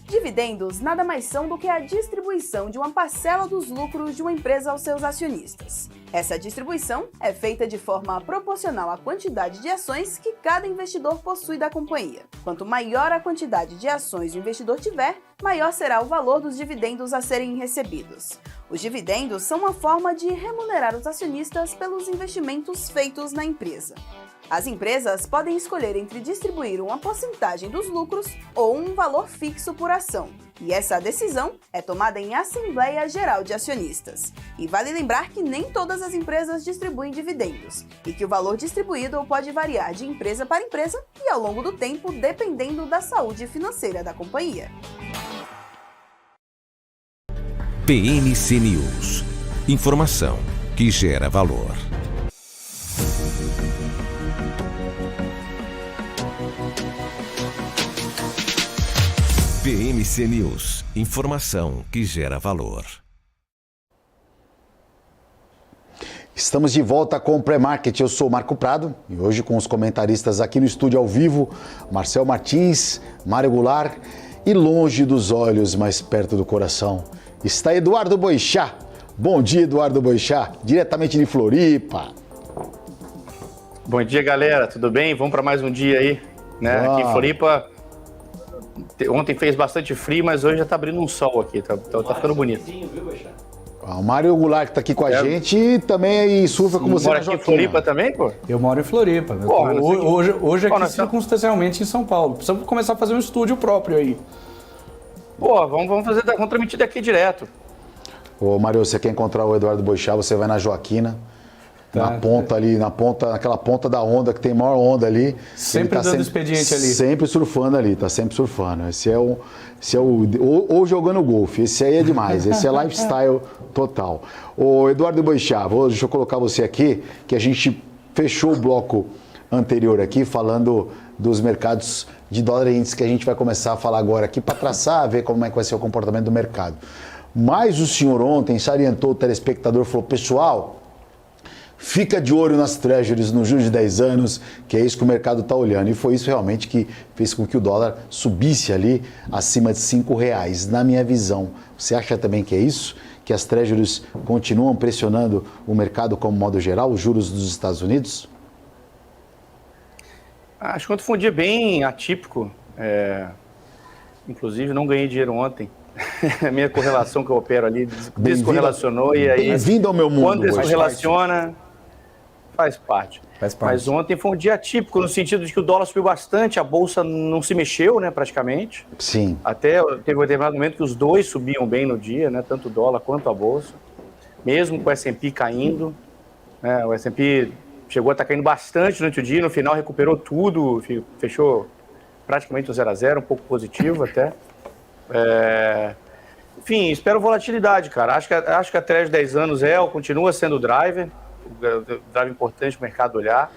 Dividendos nada mais são do que a distribuição de uma parcela dos lucros de uma empresa aos seus acionistas. Essa distribuição é feita de forma proporcional à quantidade de ações que cada investidor possui da companhia. Quanto maior a quantidade de ações o investidor tiver, maior será o valor dos dividendos a serem recebidos. Os dividendos são uma forma de remunerar os acionistas pelos investimentos feitos na empresa. As empresas podem escolher entre distribuir uma porcentagem dos lucros ou um valor fixo por ação, e essa decisão é tomada em Assembleia Geral de Acionistas. E vale lembrar que nem todas as empresas distribuem dividendos, e que o valor distribuído pode variar de empresa para empresa e ao longo do tempo, dependendo da saúde financeira da companhia. BMC News. Informação que gera valor. BMC News. Informação que gera valor. Estamos de volta com o Pré-Market. Eu sou o Marco Prado e hoje com os comentaristas aqui no estúdio ao vivo, Marcel Martins, Mário Goulart e longe dos olhos, mais perto do coração, está Eduardo Boixá. Bom dia, Eduardo Boixá, diretamente de Floripa. Bom dia, galera. Tudo bem? Vamos para mais um dia aí, né? Aqui em Floripa, Ontem fez bastante frio, mas hoje já tá abrindo um sol aqui, tá ficando bonito. O Mário Goulart que tá aqui com a gente também aí surfa com você na Mora aqui em Floripa também, pô? Eu moro em Floripa. Porra, hoje aqui circunstancialmente em São Paulo. Precisamos começar a fazer um estúdio próprio aí. Pô, vamos transmitir daqui direto. Ô, Mário, você quer encontrar o Eduardo Boixá, você vai na Joaquina, na ponta ali, naquela ponta da onda, que tem maior onda ali. Sempre tá dando expediente ali. Sempre surfando ali, tá sempre surfando. Esse é o ou jogando golfe, esse aí é demais, esse é lifestyle total. Ô, Eduardo Boixá, deixa eu colocar você aqui, que a gente fechou o bloco anterior aqui, falando dos mercados de dólar e índice, que a gente vai começar a falar agora aqui, para traçar, ver como é que vai ser o comportamento do mercado. Mas o senhor ontem salientou, o telespectador falou, pessoal, fica de olho nas treasuries, no juros de 10 anos, que é isso que o mercado está olhando. E foi isso realmente que fez com que o dólar subisse ali acima de R$5. Na minha visão, você acha também que é isso? Que as treasuries continuam pressionando o mercado como modo geral, os juros dos Estados Unidos? Acho que ontem foi um dia bem atípico. Inclusive, não ganhei dinheiro ontem. A minha correlação que eu opero ali descorrelacionou e aí... Bem-vindo ao meu mundo. Quando descorrelaciona, faz parte. Mas ontem foi um dia atípico no sentido de que o dólar subiu bastante, a bolsa não se mexeu, né, praticamente. Sim. Até teve um determinado momento que os dois subiam bem no dia, né, tanto o dólar quanto a bolsa. Mesmo com o S&P caindo, né, o S&P chegou a estar caindo bastante durante o dia, no final recuperou tudo, fechou praticamente um 0-0, um pouco positivo até. Enfim, espero volatilidade, cara. Acho que a Treasury de 10 anos continua sendo o driver importante para o mercado olhar.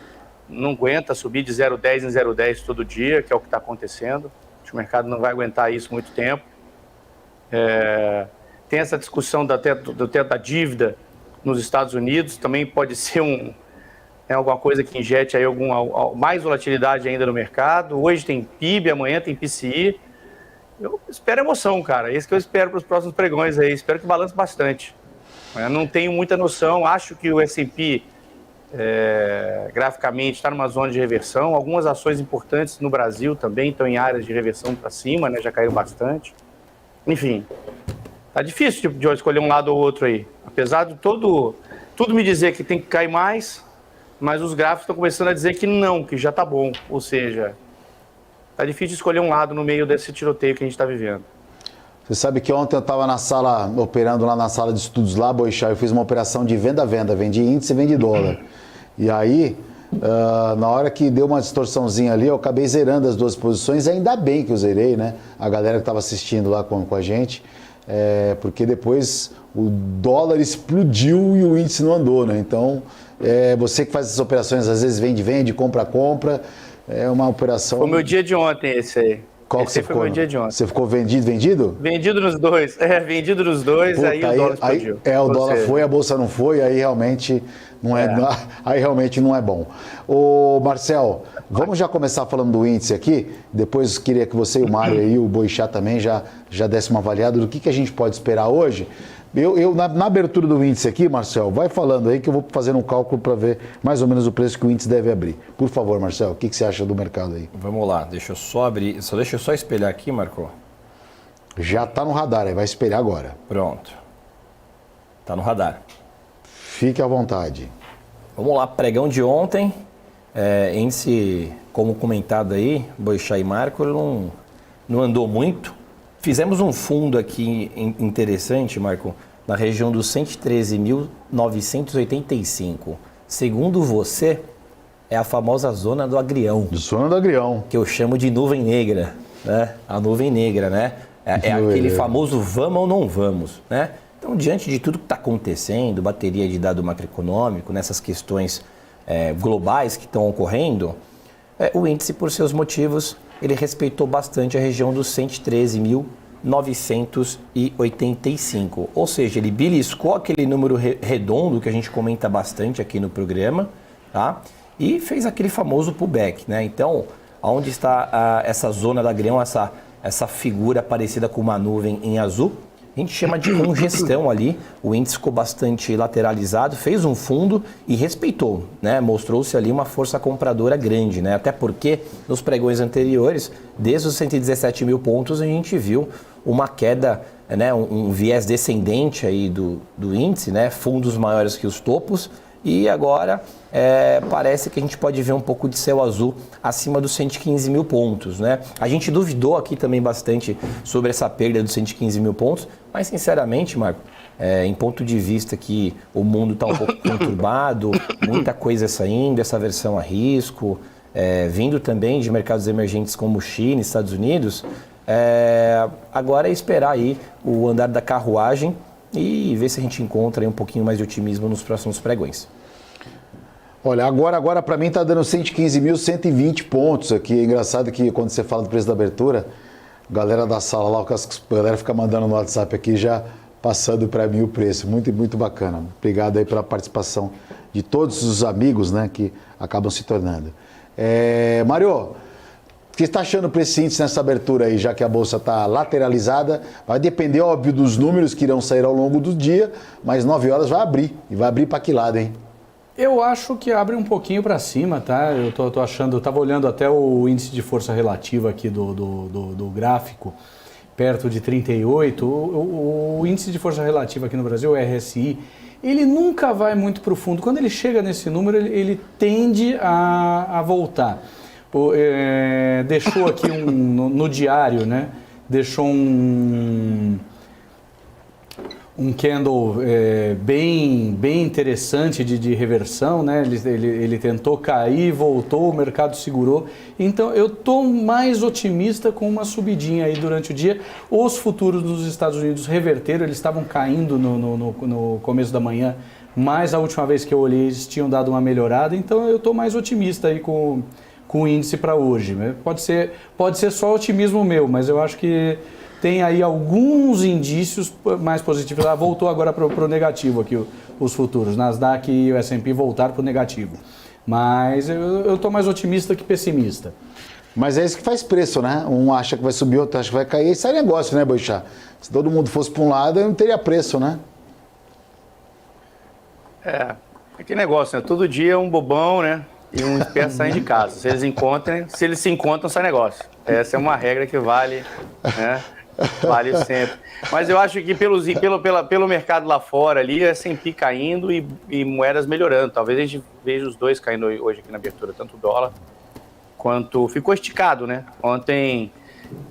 Não aguenta subir de 0,10 em 0,10 todo dia, que é o que está acontecendo. Acho que o mercado não vai aguentar isso muito tempo. Tem essa discussão do teto da dívida nos Estados Unidos, também pode ser alguma coisa que injete aí mais volatilidade ainda no mercado. Hoje tem PIB, amanhã tem PCI. Eu espero emoção, cara. Esse que eu espero para os próximos pregões aí. Espero que balance bastante. Eu não tenho muita noção. Acho que o S&P, graficamente, está numa zona de reversão. Algumas ações importantes no Brasil também estão em áreas de reversão para cima, né? Já caíram bastante. Enfim, tá difícil de escolher um lado ou outro aí. Apesar de tudo me dizer que tem que cair mais, mas os gráficos estão começando a dizer que não, que já tá bom. Ou seja... Tá difícil escolher um lado no meio desse tiroteio que a gente está vivendo. Você sabe que ontem eu estava na sala, operando lá na sala de estudos lá, Boixá, eu fiz uma operação de venda-venda, vendi índice e vendi dólar. E aí, na hora que deu uma distorçãozinha ali, eu acabei zerando as duas posições, ainda bem que eu zerei, né? A galera que estava assistindo lá com a gente, porque depois o dólar explodiu e o índice não andou, né? Então, você que faz essas operações, às vezes vende, compra, é uma operação... Foi o meu dia de ontem esse aí. Qual que você ficou? Foi o meu dia de ontem. Você ficou vendido? Vendido nos dois. Vendido nos dois. Puta, aí o dólar explodiu. O dólar foi, a bolsa não foi, aí realmente não aí realmente não é bom. Ô, Marcel, vamos já começar falando do índice aqui. Depois queria que você e o Mário e o Boixá também já desse uma avaliada do que a gente pode esperar hoje. Na abertura do índice aqui, Marcel, vai falando aí que eu vou fazendo um cálculo para ver mais ou menos o preço que o índice deve abrir. Por favor, Marcel, o que você acha do mercado aí? Vamos lá, deixa eu só abrir, deixa eu só espelhar aqui, Marco. Já está no radar, aí vai espelhar agora. Pronto. Está no radar. Fique à vontade. Vamos lá, pregão de ontem, índice, como comentado aí, Boixá e Marco, não andou muito. Fizemos um fundo aqui interessante, Marco, na região dos 113.985. Segundo você, é a famosa zona do agrião. Zona do agrião. Que eu chamo de nuvem negra, né? A nuvem negra, né? É aquele famoso vamos ou não vamos, né? Então, diante de tudo que está acontecendo, bateria de dado macroeconômico, nessas questões globais que estão ocorrendo, o índice, por seus motivos, ele respeitou bastante a região dos 113.985. Ou seja, ele beliscou aquele número redondo que a gente comenta bastante aqui no programa, tá? E fez aquele famoso pullback, né? Então, onde está essa zona da agrião, essa figura parecida com uma nuvem em azul, a gente chama de congestão ali. O índice ficou bastante lateralizado, fez um fundo e respeitou, né? Mostrou-se ali uma força compradora grande, né? Até porque nos pregões anteriores, desde os 117 mil pontos, a gente viu uma queda, né? Um viés descendente aí do índice, né? Fundos maiores que os topos. E agora parece que a gente pode ver um pouco de céu azul acima dos 115 mil pontos, né? A gente duvidou aqui também bastante sobre essa perda dos 115 mil pontos, mas sinceramente, Marco, em ponto de vista que o mundo está um pouco conturbado, muita coisa saindo, essa aversão a risco, vindo também de mercados emergentes como China, Estados Unidos, agora é esperar aí o andar da carruagem e ver se a gente encontra aí um pouquinho mais de otimismo nos próximos pregões. Olha, agora para mim tá dando 115.120 pontos aqui. É engraçado que quando você fala do preço da abertura, a galera da sala lá, a galera fica mandando no WhatsApp aqui já passando para mim o preço. Muito, muito bacana. Obrigado aí pela participação de todos os amigos, né, que acabam se tornando. Mário, o que você está achando para esse índice nessa abertura aí, já que a bolsa está lateralizada? Vai depender, óbvio, dos números que irão sair ao longo do dia, mas 9 horas vai abrir. E vai abrir para que lado, hein? Eu acho que abre um pouquinho para cima, tá? Eu tô achando, eu estava olhando até o índice de força relativa aqui do gráfico, perto de 38. O índice de força relativa aqui no Brasil, o RSI, ele nunca vai muito para o fundo. Quando ele chega nesse número, ele tende a voltar. Deixou aqui no diário, né? Deixou um candle bem interessante de reversão, né? Ele tentou cair, voltou, o mercado segurou. Então eu estou mais otimista com uma subidinha aí durante o dia. Os futuros dos Estados Unidos reverteram, eles estavam caindo no começo da manhã, mas a última vez que eu olhei eles tinham dado uma melhorada. Então eu estou mais otimista aí com o índice para hoje. Pode ser só otimismo meu, mas eu acho que tem aí alguns indícios mais positivos. Voltou agora para o negativo aqui os futuros. Nasdaq e o S&P voltaram para o negativo. Mas eu estou mais otimista que pessimista. Mas é isso que faz preço, né? Um acha que vai subir, outro acha que vai cair. Isso é negócio, né, Boixá? Se todo mundo fosse para um lado, não teria preço, né? É que negócio, né? Todo dia um bobão, né? E um esperto saem de casa. Se eles se encontram, sai negócio. Essa é uma regra que vale, né? Vale sempre. Mas eu acho que pelo mercado lá fora ali, é S&P caindo e moedas melhorando. Talvez a gente veja os dois caindo hoje aqui na abertura, tanto o dólar quanto... Ficou esticado, né? Ontem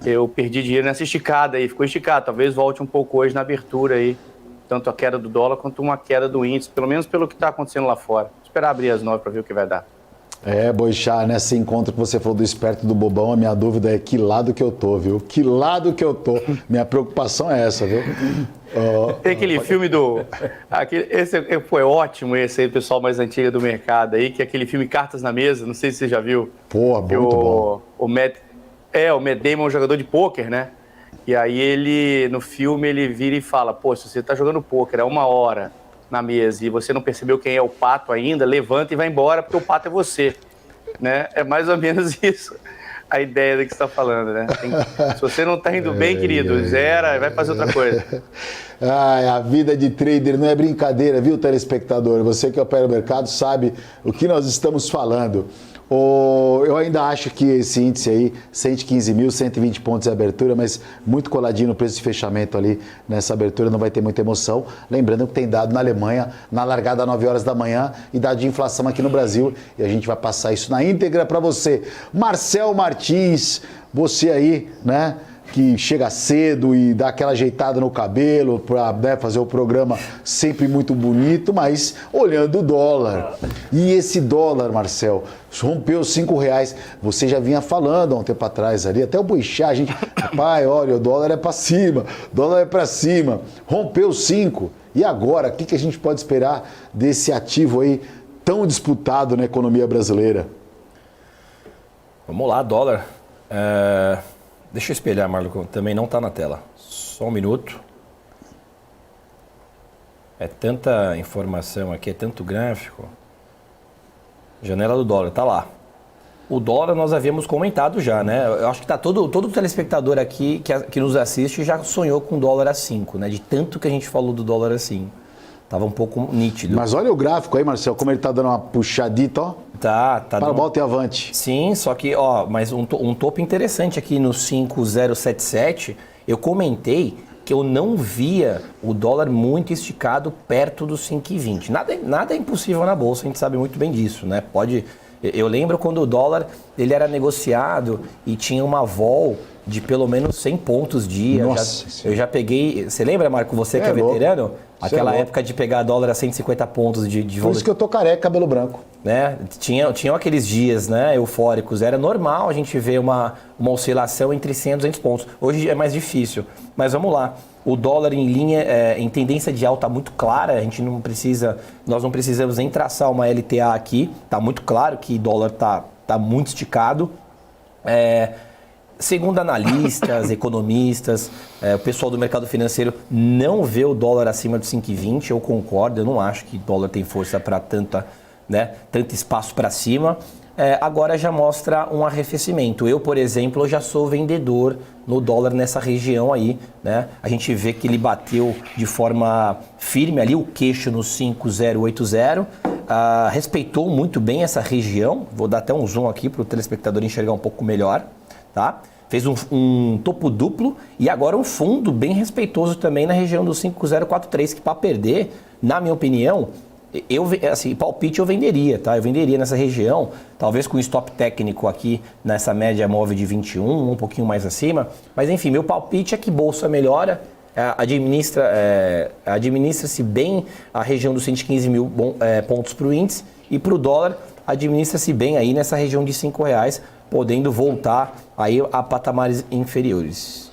eu perdi dinheiro nessa esticada aí, ficou esticado. Talvez volte um pouco hoje na abertura aí, tanto a queda do dólar quanto uma queda do índice, pelo menos pelo que está acontecendo lá fora. Vou esperar abrir às 9 para ver o que vai dar. Boixá, nesse encontro que você falou do esperto e do bobão, a minha dúvida é que lado que eu tô, viu? Que lado que eu tô? Minha preocupação é essa, viu? Tem aquele filme esse foi ótimo, esse aí, pessoal mais antigo do mercado aí, que é aquele filme Cartas na Mesa, não sei se você já viu. Pô, muito bom. O Matt Damon é um jogador de pôquer, né? E aí ele, no filme, ele vira e fala, pô, se você tá jogando pôquer há 1 hora na mesa e você não percebeu quem é o pato ainda, levanta e vai embora, porque o pato é você, né? É mais ou menos isso a ideia do que você está falando, né? Se você não está indo bem, querido, zera, vai fazer outra coisa. A vida de trader não é brincadeira, viu, telespectador? Você que opera o mercado sabe o que nós estamos falando. Eu ainda acho que esse índice aí, 115.120 pontos de abertura, mas muito coladinho no preço de fechamento ali nessa abertura, não vai ter muita emoção. Lembrando que tem dado na Alemanha, na largada às 9 horas da manhã, e dado de inflação aqui no Brasil, e a gente vai passar isso na íntegra para você. Marcel Martins, você aí, né, que chega cedo e dá aquela ajeitada no cabelo para, né, fazer o programa sempre muito bonito, mas olhando o dólar. E esse dólar, Marcel, rompeu os R$5. Você já vinha falando há um tempo atrás ali, até o Boixá, a gente, pai, olha, o dólar é para cima, dólar é para cima, rompeu os 5. E agora, o que a gente pode esperar desse ativo aí tão disputado na economia brasileira? Vamos lá, dólar. Deixa eu espelhar, Marlon, também não está na tela. Só um minuto. É tanta informação aqui, é tanto gráfico. Janela do dólar, tá lá. O dólar nós havíamos comentado já, né? Eu acho que tá todo telespectador aqui que nos assiste já sonhou com dólar a 5, né? De tanto que a gente falou do dólar a 5. Tava um pouco nítido. Mas olha o gráfico aí, Marcel, como ele tá dando uma puxadita, ó. Tá. Para a volta e avante. Sim, só que, mas um topo interessante aqui no 5077, eu comentei que eu não via o dólar muito esticado perto dos 5,20. Nada é impossível na Bolsa, a gente sabe muito bem disso, né? Eu lembro quando o dólar ele era negociado e tinha uma vol de pelo menos 100 pontos dia. Nossa, eu já peguei... Você lembra, Marco, você que é veterano? Aquela é época de pegar dólar a 150 pontos de Por isso que eu tô careca, cabelo branco. Né? Tinham aqueles dias, né, eufóricos. Era normal a gente ver uma oscilação entre 100 e 200 pontos. Hoje é mais difícil. Mas vamos lá. O dólar em linha, em tendência de alta muito clara. Nós não precisamos nem traçar uma LTA aqui. Está muito claro que o dólar tá muito esticado. Segundo analistas, economistas, o pessoal do mercado financeiro não vê o dólar acima de 5,20. Eu concordo, eu não acho que o dólar tem força para tanto espaço para cima. Agora já mostra um arrefecimento. Eu, por exemplo, já sou vendedor no dólar nessa região aí, né? A gente vê que ele bateu de forma firme ali, o queixo no 5,080. Respeitou muito bem essa região. Vou dar até um zoom aqui para o telespectador enxergar um pouco melhor, tá? Fez um topo duplo e agora um fundo bem respeitoso também na região do 5,043, que para perder, na minha opinião, palpite eu venderia, tá? Eu venderia nessa região, talvez com stop técnico aqui nessa média móvel de 21, um pouquinho mais acima. Mas enfim, meu palpite é que bolsa melhora, administra-se bem a região dos 115 mil pontos para o índice e para o dólar administra-se bem aí nessa região de R$5, podendo voltar aí a patamares inferiores.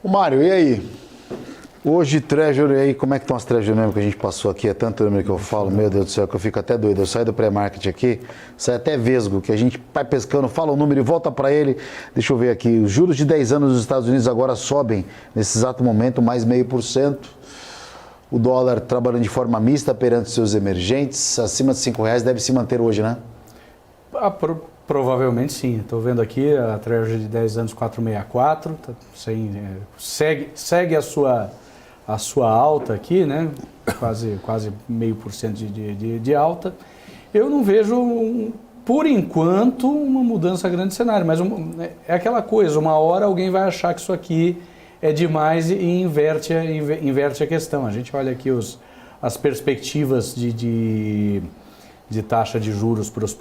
O Mário, e aí? Hoje, Treasury aí, como é que estão as Treasury mesmo que a gente passou aqui? É tanto número que eu falo, meu Deus do céu, que eu fico até doido. Eu saio do pré-market aqui, saio até vesgo, que a gente vai pescando, fala o número e volta para ele. Deixa eu ver aqui, os juros de 10 anos dos Estados Unidos agora sobem, nesse exato momento, mais 0,5%. O dólar trabalhando de forma mista perante seus emergentes, acima de R$5 deve se manter hoje, né? Provavelmente sim. Estou vendo aqui a Treasury de 10 anos 4,64, segue a sua alta aqui, né? Quase 0,5% de alta. Eu não vejo, por enquanto, uma mudança grande de cenário, mas é aquela coisa, uma hora alguém vai achar que isso aqui é demais e inverte a questão. A gente olha aqui as perspectivas de taxa de juros para os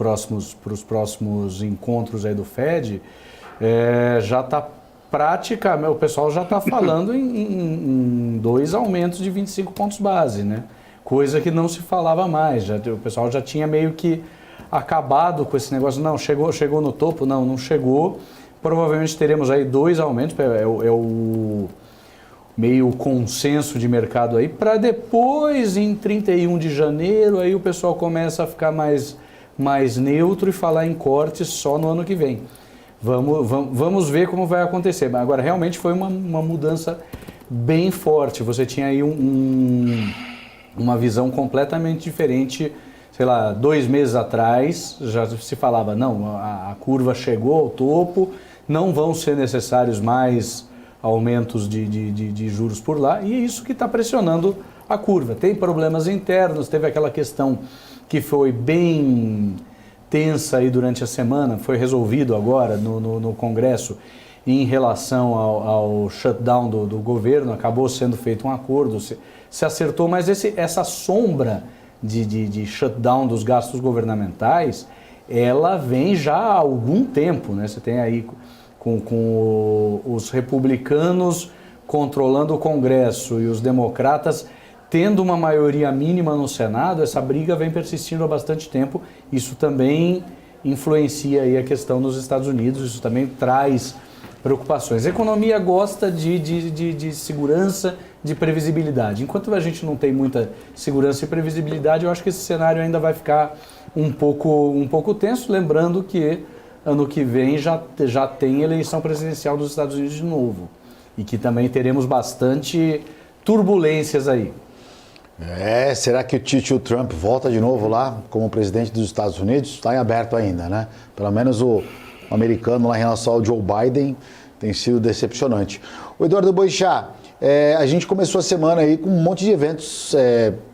próximos encontros aí do Fed, já está praticamente, o pessoal já está falando em 2 aumentos de 25 pontos base, né? Coisa que não se falava mais, o pessoal já tinha meio que acabado com esse negócio, não, chegou no topo, não chegou, provavelmente teremos aí 2 aumentos, é o meio consenso de mercado aí, para depois, em 31 de janeiro, aí o pessoal começa a ficar mais neutro e falar em cortes só no ano que vem. Vamos ver como vai acontecer. Mas agora, realmente foi uma mudança bem forte. Você tinha aí uma visão completamente diferente, sei lá, 2 meses atrás, já se falava, não, a curva chegou ao topo, não vão ser necessários mais aumentos de juros por lá, e é isso que está pressionando a curva. Tem problemas internos, teve aquela questão que foi bem tensa aí durante a semana, foi resolvido agora no Congresso em relação ao shutdown do governo, acabou sendo feito um acordo, se acertou, mas essa sombra de shutdown dos gastos governamentais, ela vem já há algum tempo, né? Você tem aí com os republicanos controlando o Congresso e os democratas tendo uma maioria mínima no Senado, essa briga vem persistindo há bastante tempo. Isso também influencia aí a questão nos Estados Unidos, isso também traz preocupações. A economia gosta de segurança, de previsibilidade. Enquanto a gente não tem muita segurança e previsibilidade, eu acho que esse cenário ainda vai ficar um pouco tenso, lembrando que ano que vem já tem eleição presidencial dos Estados Unidos de novo. E que também teremos bastante turbulências aí. Será que o tio Trump volta de novo lá como presidente dos Estados Unidos? Está em aberto ainda, né? Pelo menos o americano lá em relação ao Joe Biden tem sido decepcionante. O Eduardo Boechat, a gente começou a semana aí com um monte de eventos,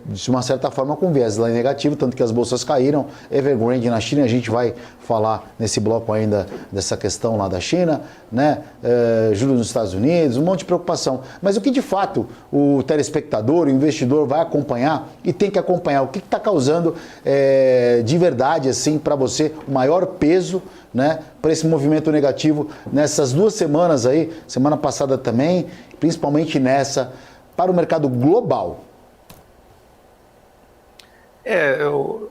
de uma certa forma, com viés lá negativo, tanto que as bolsas caíram. Evergrande na China, a gente vai falar nesse bloco ainda dessa questão lá da China, né? Juros nos Estados Unidos, um monte de preocupação. Mas o que de fato o telespectador, o investidor vai acompanhar e tem que acompanhar? O que está causando de verdade, assim, para você, o maior peso, né, para esse movimento negativo nessas 2 semanas aí, semana passada também, principalmente nessa, para o mercado global? Eu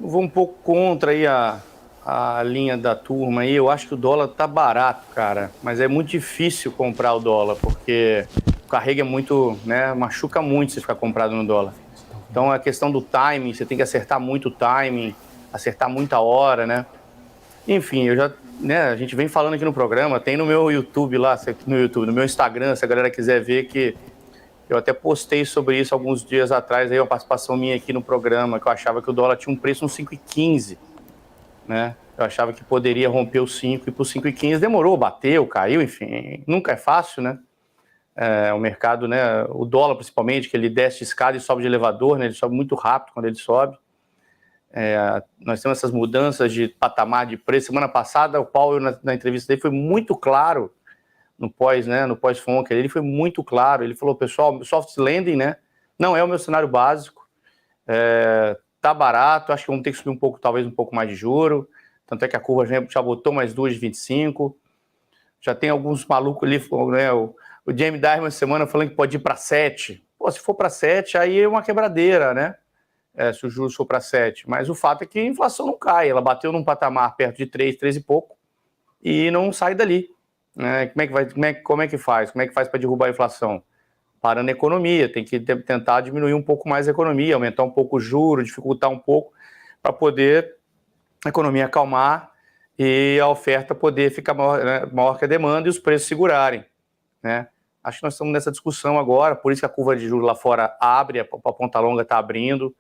vou um pouco contra aí a linha da turma aí. Eu acho que o dólar tá barato, cara, mas é muito difícil comprar o dólar, porque o carrego é muito, né, machuca muito se ficar comprado no dólar. Então a questão do timing, você tem que acertar muito o timing, acertar muita hora, né? Enfim, a gente vem falando aqui no programa, tem no meu YouTube lá, no meu Instagram, se a galera quiser ver, que eu até postei sobre isso alguns dias atrás, aí uma participação minha aqui no programa, que eu achava que o dólar tinha um preço uns 5,15, né? Eu achava que poderia romper os 5 e para os 5,15 demorou, bateu, caiu, enfim, nunca é fácil, né? O mercado, né? O dólar principalmente, que ele desce de escada e sobe de elevador, né? Ele sobe muito rápido quando ele sobe. Nós temos essas mudanças de patamar de preço. Semana passada, o Paulo, na entrevista dele, foi muito claro, no pós-FONC, ele foi muito claro. Ele falou, pessoal, soft landing, né, não é o meu cenário básico, tá barato, acho que vamos ter que subir um pouco, talvez um pouco mais de juro, tanto é que a curva já botou mais 2,25, já tem alguns malucos ali, né, o Jamie Dimon essa semana falando que pode ir para 7. Pô, se for para 7, aí é uma quebradeira, né? Se o juros for para 7, mas o fato é que a inflação não cai, ela bateu num patamar perto de 3 e pouco, e não sai dali, né? Como é que faz para derrubar a inflação? Parando a economia, tem que tentar diminuir um pouco mais a economia, aumentar um pouco o juro, dificultar um pouco, para poder a economia acalmar e a oferta poder ficar maior, né, maior que a demanda e os preços segurarem, né? Acho que nós estamos nessa discussão agora, por isso que a curva de juros lá fora abre, a ponta longa está abrindo,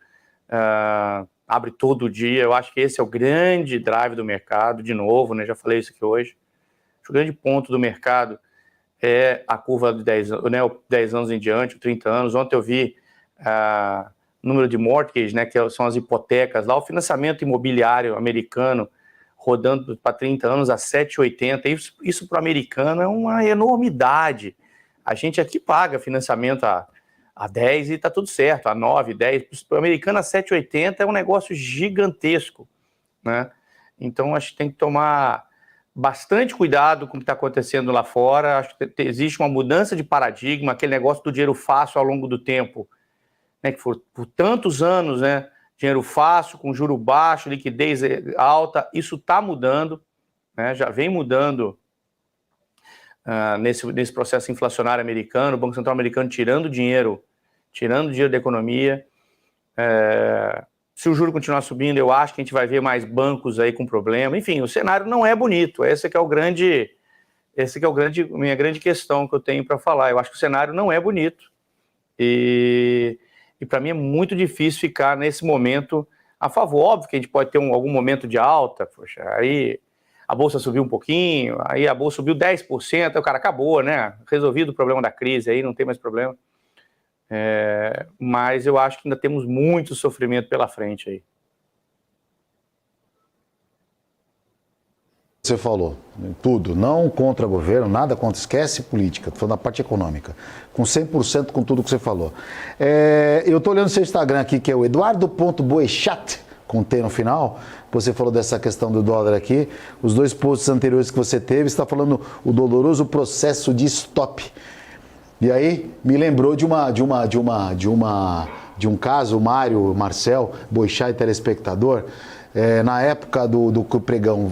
abre todo dia. Eu acho que esse é o grande drive do mercado, de novo, né, já falei isso aqui hoje. O grande ponto do mercado é a curva de 10 anos em diante, 30 anos. Ontem eu vi número de mortgage, né, que são as hipotecas, lá o financiamento imobiliário americano rodando para 30 anos a 7,80. Isso para o americano é uma enormidade. A gente aqui paga financiamento a 10 e está tudo certo, a 9, 10. Para o americano, a 7,80 é um negócio gigantesco, né? Então, acho que tem que tomar bastante cuidado com o que está acontecendo lá fora. Acho que existe uma mudança de paradigma, aquele negócio do dinheiro fácil ao longo do tempo, né? Que por tantos anos, né? Dinheiro fácil, com juro baixo, liquidez alta, isso está mudando, né? Já vem mudando nesse processo inflacionário americano, o Banco Central americano tirando dinheiro da economia. Se o juro continuar subindo, eu acho que a gente vai ver mais bancos aí com problema. Enfim, o cenário não é bonito. Essa que é minha grande questão que eu tenho para falar. Eu acho que o cenário não é bonito. E para mim é muito difícil ficar nesse momento a favor. Óbvio que a gente pode ter algum momento de alta, poxa, aí a bolsa subiu um pouquinho, aí a bolsa subiu 10%, aí o cara acabou, né? Resolvido o problema da crise, aí não tem mais problema. Mas eu acho que ainda temos muito sofrimento pela frente aí. Você falou tudo, não contra governo, nada contra, esquece política, estou falando da parte econômica, com 100% com tudo que você falou. Eu estou olhando seu Instagram aqui, que é o eduardo.boechat, com T no final. Você falou dessa questão do dólar aqui, os 2 posts anteriores que você teve, você está falando o doloroso processo de stop. E aí me lembrou de um caso, Mário, Marcel, Boechat e telespectador, na época do pregão,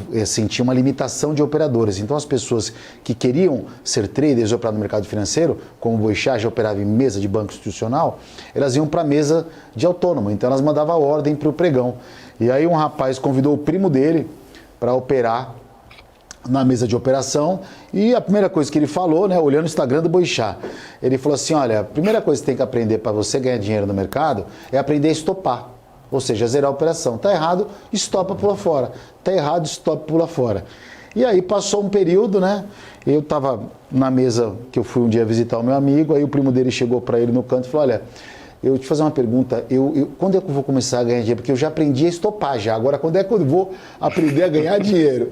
tinha uma limitação de operadores. Então as pessoas que queriam ser traders ou operar no mercado financeiro, como o Boechat já operava em mesa de banco institucional, elas iam para a mesa de autônomo. Então elas mandavam a ordem para o pregão. E aí um rapaz convidou o primo dele para operar na mesa de operação e a primeira coisa que ele falou, né, olhando o Instagram do Boixá, ele falou assim, olha, a primeira coisa que você tem que aprender para você ganhar dinheiro no mercado é aprender a estopar, ou seja, zerar a operação. Tá errado, estopa, pula fora. Tá errado, estopa, pula fora. E aí passou um período, né, eu estava na mesa que eu fui um dia visitar o meu amigo, aí o primo dele chegou para ele no canto e falou, olha, eu vou te fazer uma pergunta, quando é que eu vou começar a ganhar dinheiro? Porque eu já aprendi a estopar já, agora quando é que eu vou aprender a ganhar dinheiro?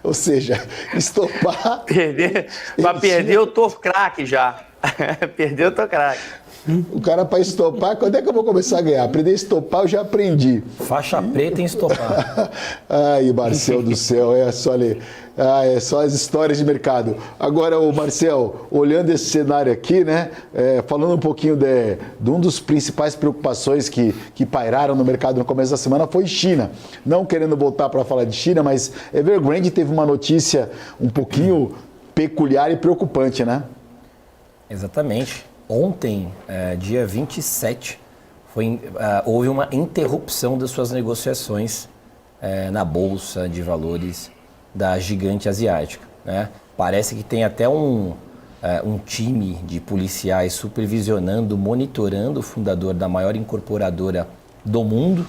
Ou seja, estopar... Para perder eu tô craque já. Perder eu tô craque. O cara para estopar, quando é que eu vou começar a ganhar? Aprender a estopar eu já aprendi. Faixa preta em estopar. Ai, Marcel do céu, é só as histórias de mercado. Agora, o Marcel, olhando esse cenário aqui, né, falando um pouquinho de um dos principais preocupações que pairaram no mercado no começo da semana foi China. Não querendo voltar para falar de China, mas Evergrande teve uma notícia um pouquinho peculiar e preocupante, né? Exatamente. Ontem, dia 27, houve uma interrupção das suas negociações na Bolsa de Valores da gigante asiática, né? Parece que tem até um time de policiais supervisionando, monitorando o fundador da maior incorporadora do mundo.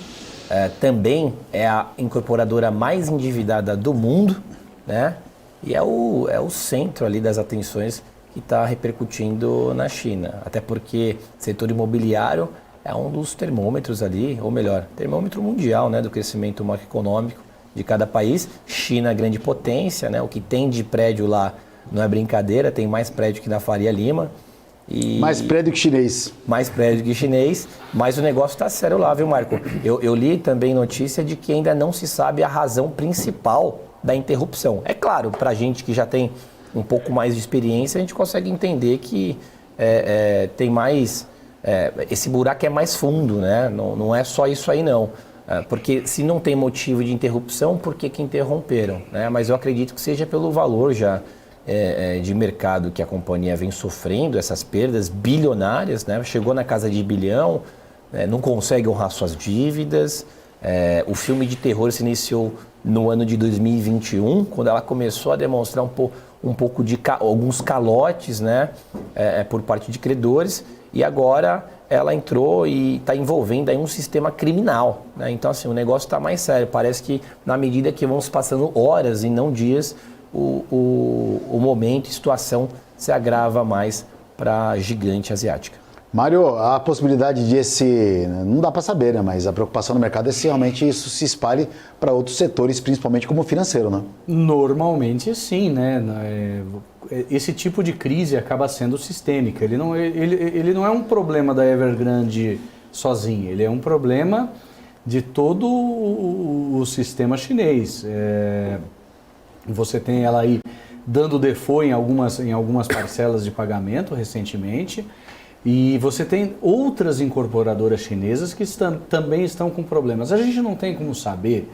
Também é a incorporadora mais endividada do mundo, né? E é o centro ali das atenções que está repercutindo na China. Até porque o setor imobiliário é um dos termômetros ali, ou melhor, termômetro mundial, né, do crescimento macroeconômico de cada país. China, grande potência, né, o que tem de prédio lá não é brincadeira, tem mais prédio que na Faria Lima. Mais prédio que chinês. Mais prédio que chinês, mas o negócio está sério lá, viu, Marco? Eu li também notícia de que ainda não se sabe a razão principal da interrupção. É claro, para a gente que já tem um pouco mais de experiência, a gente consegue entender que tem mais... esse buraco é mais fundo, né? Não é só isso aí, não. Porque se não tem motivo de interrupção, por que interromperam? Né? Mas eu acredito que seja pelo valor já de mercado que a companhia vem sofrendo, essas perdas bilionárias, né? Chegou na casa de bilhão, não consegue honrar suas dívidas. O filme de terror se iniciou no ano de 2021, quando ela começou a demonstrar um pouco de alguns calotes, né, por parte de credores, e agora ela entrou e está envolvendo aí um sistema criminal, né? Então, assim, o negócio está mais sério. Parece que na medida que vão se passando horas e não dias, o momento e situação se agrava mais para a gigante asiática. Mário, a possibilidade não dá para saber, né? Mas a preocupação no mercado é se realmente isso se espalhe para outros setores, principalmente como o financeiro, né? Normalmente sim, né? Esse tipo de crise acaba sendo sistêmica. Ele não é um problema da Evergrande sozinha, ele é um problema de todo o sistema chinês. Você tem ela aí dando default em algumas parcelas de pagamento recentemente. E você tem outras incorporadoras chinesas que também estão com problemas. A gente não tem como saber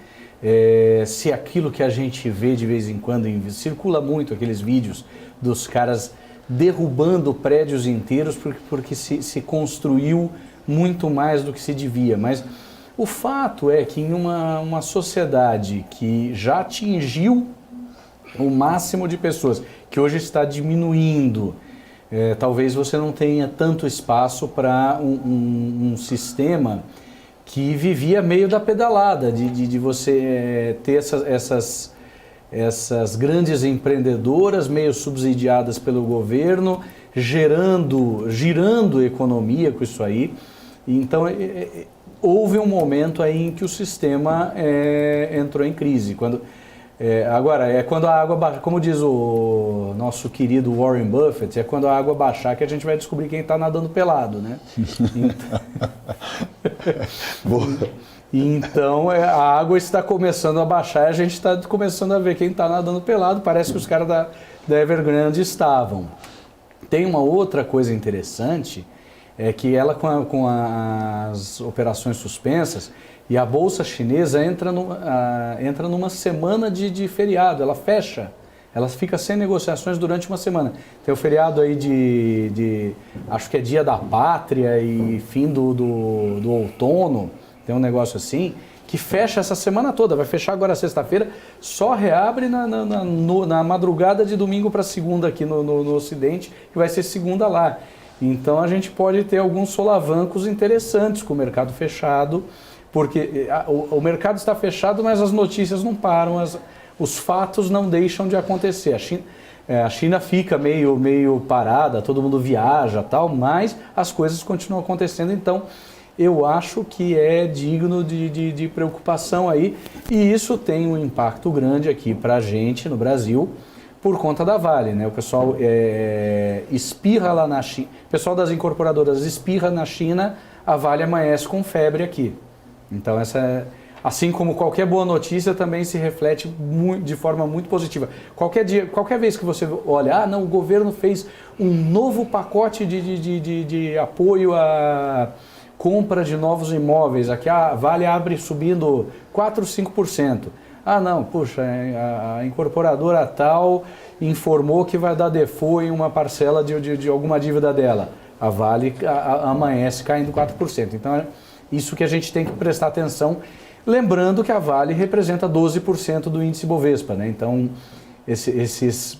se aquilo que a gente vê de vez em quando, circula muito aqueles vídeos dos caras derrubando prédios inteiros porque se construiu muito mais do que se devia. Mas o fato é que em uma sociedade que já atingiu o máximo de pessoas, que hoje está diminuindo, talvez você não tenha tanto espaço para um sistema que vivia meio da pedalada, de você ter essas grandes empreendedoras meio subsidiadas pelo governo, girando economia com isso aí. Então, houve um momento aí em que o sistema entrou em crise. Agora, quando a água baixa, como diz o nosso querido Warren Buffett, é quando a água baixar que a gente vai descobrir quem está nadando pelado, né? Então, a água está começando a baixar e a gente está começando a ver quem está nadando pelado. Parece que os caras da Evergrande estavam. Tem uma outra coisa interessante, é que ela com as operações suspensas, e a Bolsa Chinesa entra numa semana de feriado, ela fecha, ela fica sem negociações durante uma semana. Tem o feriado aí acho que é Dia da Pátria e fim do outono, tem um negócio assim, que fecha essa semana toda, vai fechar agora sexta-feira, só reabre na madrugada de domingo para segunda aqui no Ocidente, que vai ser segunda lá. Então a gente pode ter alguns solavancos interessantes com o mercado fechado, porque o mercado está fechado, mas as notícias não param, os fatos não deixam de acontecer. A China fica meio parada, todo mundo viaja tal, mas as coisas continuam acontecendo, então eu acho que é digno de preocupação aí, e isso tem um impacto grande aqui para a gente no Brasil, por conta da Vale, né? O pessoal espirra lá na China, o pessoal das incorporadoras espirra na China, a Vale amanhece com febre aqui. Então assim como qualquer boa notícia, também se reflete de forma muito positiva. Qualquer vez que você olha, o governo fez um novo pacote de apoio à compra de novos imóveis, aqui a Vale abre subindo 4, 5%. A incorporadora tal informou que vai dar default em uma parcela de alguma dívida dela. A Vale amanhece caindo 4%. Então é isso que a gente tem que prestar atenção, lembrando que a Vale representa 12% do índice Bovespa, né? Então esses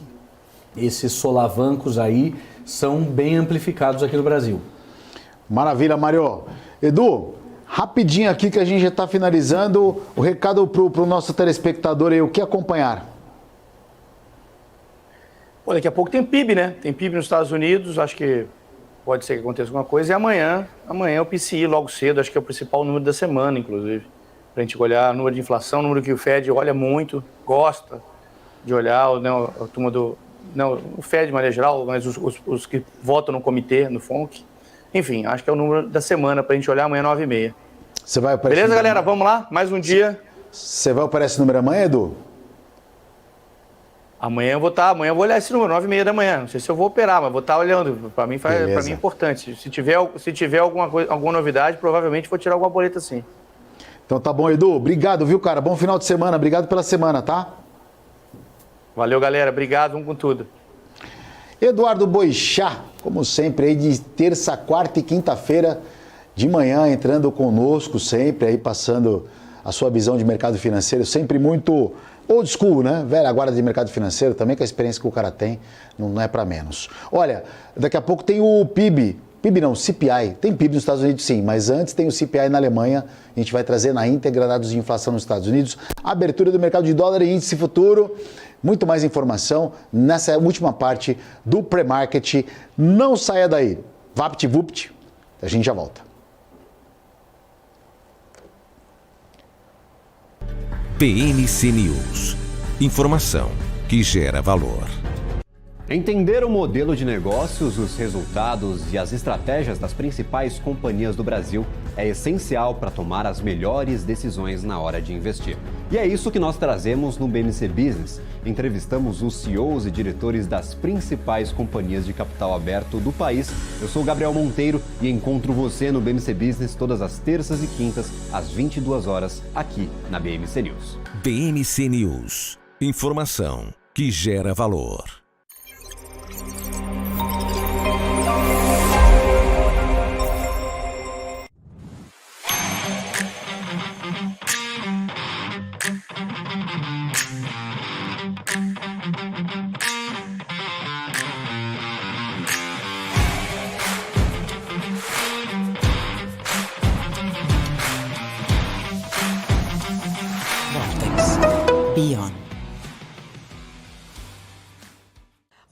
solavancos aí são bem amplificados aqui no Brasil. Maravilha, Mário. Edu, rapidinho aqui que a gente já está finalizando, o recado para o nosso telespectador aí, o que acompanhar? Daqui a pouco tem PIB, né? Tem PIB nos Estados Unidos, acho que pode ser que aconteça alguma coisa. E amanhã o PCI logo cedo, acho que é o principal número da semana, inclusive. Para a gente olhar o número de inflação, o número que o Fed olha muito, gosta de olhar, a turma o Fed de maneira geral, mas os que votam no comitê, no FONC. Enfim, acho que é o número da semana para a gente olhar amanhã 9h30. Você vai Beleza, galera? Vamos lá? Mais um dia. Você vai operar esse número amanhã, Edu? Amanhã eu vou olhar esse número, 9h30 da manhã. Não sei se eu vou operar, mas vou estar olhando. Para mim é importante. Se tiver alguma novidade, provavelmente vou tirar alguma boleta sim. Então tá bom, Edu. Obrigado, viu, cara? Bom final de semana. Obrigado pela semana, tá? Valeu, galera. Obrigado. Vamos com tudo. Eduardo Boixá, como sempre, aí de terça, quarta e quinta-feira de manhã, entrando conosco sempre, aí passando a sua visão de mercado financeiro, sempre muito old school, né? Velha guarda de mercado financeiro, também com a experiência que o cara tem, não é para menos. Olha, daqui a pouco tem o PIB não, CPI. Tem PIB nos Estados Unidos sim, mas antes tem o CPI na Alemanha. A gente vai trazer na íntegra dados de inflação nos Estados Unidos, abertura do mercado de dólar e índice futuro. Muito mais informação nessa última parte do pré-market. Não saia daí. Vapt-vupt, a gente já volta. BMC News. Informação que gera valor. Entender o modelo de negócios, os resultados e as estratégias das principais companhias do Brasil é essencial para tomar as melhores decisões na hora de investir. E é isso que nós trazemos no BMC Business. Entrevistamos os CEOs e diretores das principais companhias de capital aberto do país. Eu sou o Gabriel Monteiro e encontro você no BMC Business todas as terças e quintas, às 22 horas, aqui na BMC News. BMC News. Informação que gera valor.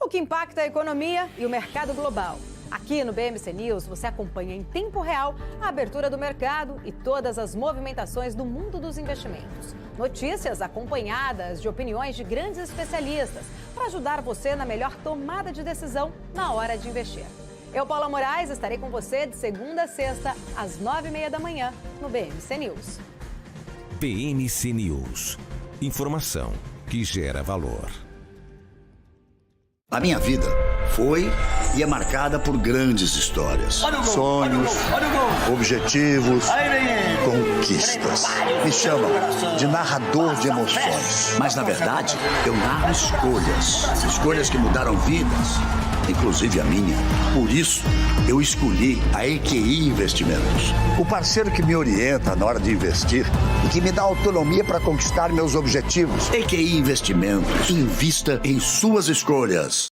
O que impacta a economia e o mercado global. Aqui no BMC News você acompanha em tempo real a abertura do mercado e todas as movimentações do mundo dos investimentos. Notícias acompanhadas de opiniões de grandes especialistas para ajudar você na melhor tomada de decisão na hora de investir. Eu, Paula Moraes, estarei com você de segunda a sexta, às 9h30 da manhã, no BMC News. BMC News. Informação que gera valor. A minha vida foi e é marcada por grandes histórias, sonhos, objetivos, conquistas. Me chamam de narrador de emoções. Mas, na verdade, eu narro escolhas que mudaram vidas inclusive a minha. Por isso, eu escolhi a EQI Investimentos, o parceiro que me orienta na hora de investir e que me dá autonomia para conquistar meus objetivos. EQI Investimentos. Invista em suas escolhas.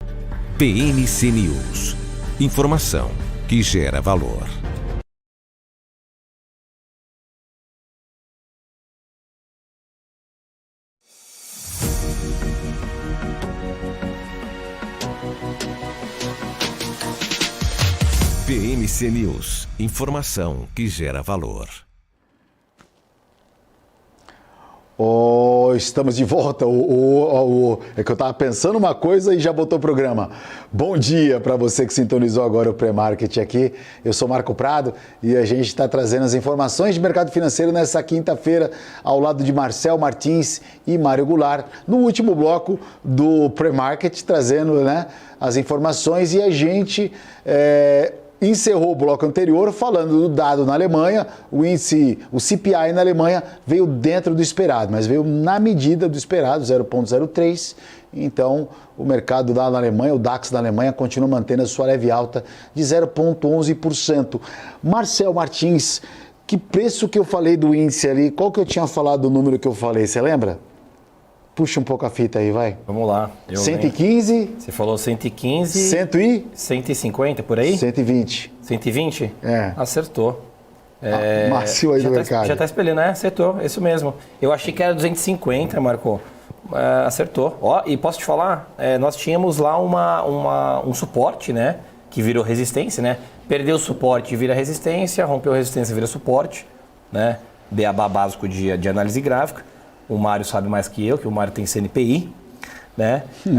PMC News. Informação que gera valor. PMC News. Informação que gera valor. Estamos de volta. É que eu estava pensando uma coisa e já botou o programa. Bom dia para você que sintonizou agora o Pré-Market aqui. Eu sou Marco Prado e a gente está trazendo as informações de mercado financeiro nessa quinta-feira ao lado de Marcel Martins e Mário Goulart, no último bloco do Pré-Market, trazendo, né, as informações, e a gente encerrou o bloco anterior falando do dado na Alemanha. O índice, o CPI na Alemanha veio dentro do esperado, mas veio na medida do esperado, 0,03. Então, o mercado na Alemanha, o DAX da Alemanha, continua mantendo a sua leve alta de 0,11%. Marcel Martins, que preço que eu falei do índice ali? Qual que eu tinha falado do número que eu falei? Você lembra? Puxa um pouco a fita aí, vai. Vamos lá. 115. Você falou 115. 150, por aí? 120. 120? É. Acertou. Macio aí do mercado. Já está espelhando, né? Acertou, isso mesmo. Eu achei que era 250, Marco. Acertou. Ó, e posso te falar, nós tínhamos lá um suporte, né? Que virou resistência, né? Perdeu o suporte e vira resistência, rompeu a resistência e vira suporte, né? Beabá básico de análise gráfica. O Mário sabe mais que eu, que o Mário tem CNPI, né? O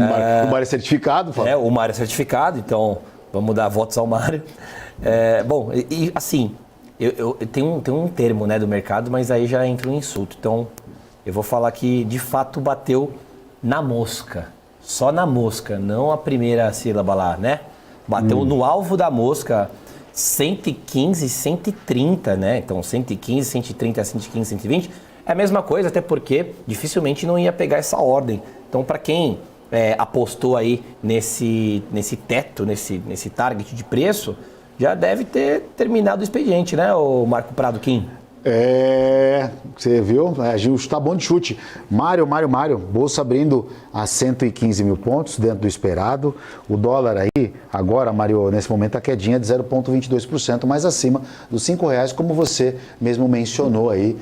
Mário é certificado, Fábio. O Mário é certificado, então vamos dar votos ao Mário. Bom, e assim, eu tenho um termo, né, do mercado, mas aí já entra um insulto. Então, eu vou falar que de fato bateu na mosca. Só na mosca, não a primeira sílaba lá, né? Bateu no alvo da mosca 115, 130, né? Então, 115, 130, 115, 120... É a mesma coisa, até porque dificilmente não ia pegar essa ordem. Então, para quem apostou aí nesse teto, nesse target de preço, já deve ter terminado o expediente, né, o Marco Prado Kim? Você viu? A gente está bom de chute. Mário, bolsa abrindo a 115 mil pontos, dentro do esperado. O dólar aí, agora, Mário, nesse momento a quedinha de 0,22%, mais acima dos R$5, como você mesmo mencionou aí.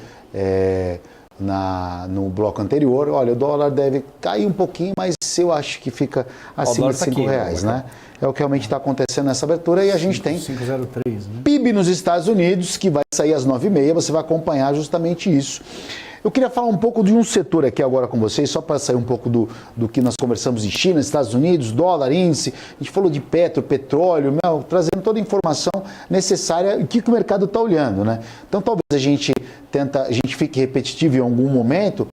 No bloco anterior. Olha, o dólar deve cair um pouquinho, mas eu acho que fica acima de R$5, né? É o que realmente está acontecendo nessa abertura. E a gente tem 5,03, né? PIB nos Estados Unidos, que vai sair às 9h30, você vai acompanhar justamente isso. Eu queria falar um pouco de um setor aqui agora com vocês, só para sair um pouco do que nós conversamos de China, Estados Unidos, dólar, índice. A gente falou de petróleo, trazendo toda a informação necessária e o que o mercado está olhando, né? Então, talvez a gente fique repetitivo em algum momento.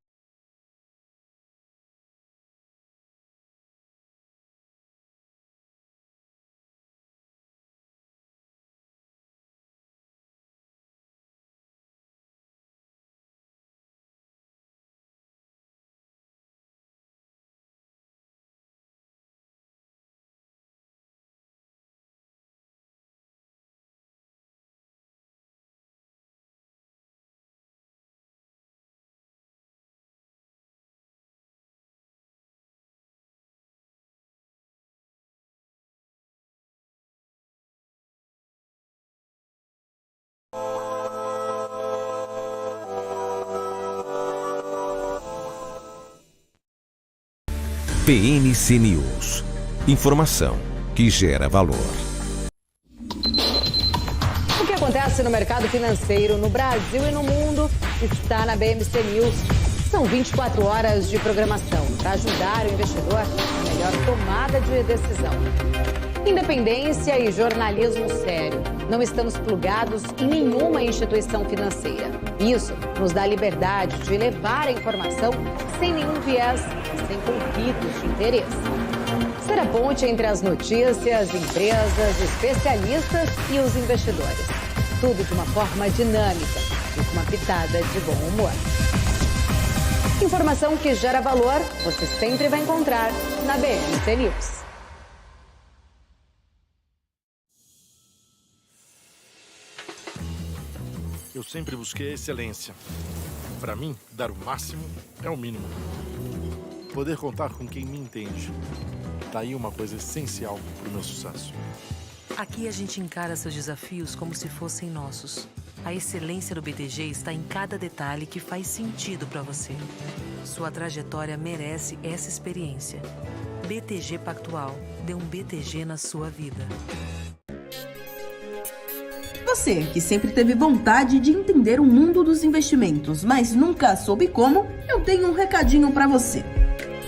PMC News. Informação que gera valor. O que acontece no mercado financeiro no Brasil e no mundo está na BMC News. São 24 horas de programação para ajudar o investidor na melhor tomada de decisão. Independência e jornalismo sério. Não estamos plugados em nenhuma instituição financeira. Isso nos dá liberdade de levar a informação sem nenhum viés, sem conflitos de interesse. Ser a ponte entre as notícias, empresas, especialistas e os investidores. Tudo de uma forma dinâmica e com uma pitada de bom humor. Informação que gera valor, você sempre vai encontrar na BMC News. Eu sempre busquei a excelência. Para mim, dar o máximo é o mínimo. Poder contar com quem me entende. Tá aí uma coisa essencial pro meu sucesso. Aqui a gente encara seus desafios como se fossem nossos. A excelência do BTG está em cada detalhe que faz sentido para você. Sua trajetória merece essa experiência. BTG Pactual. Dê um BTG na sua vida. Você, que sempre teve vontade de entender o mundo dos investimentos, mas nunca soube como, eu tenho um recadinho para você.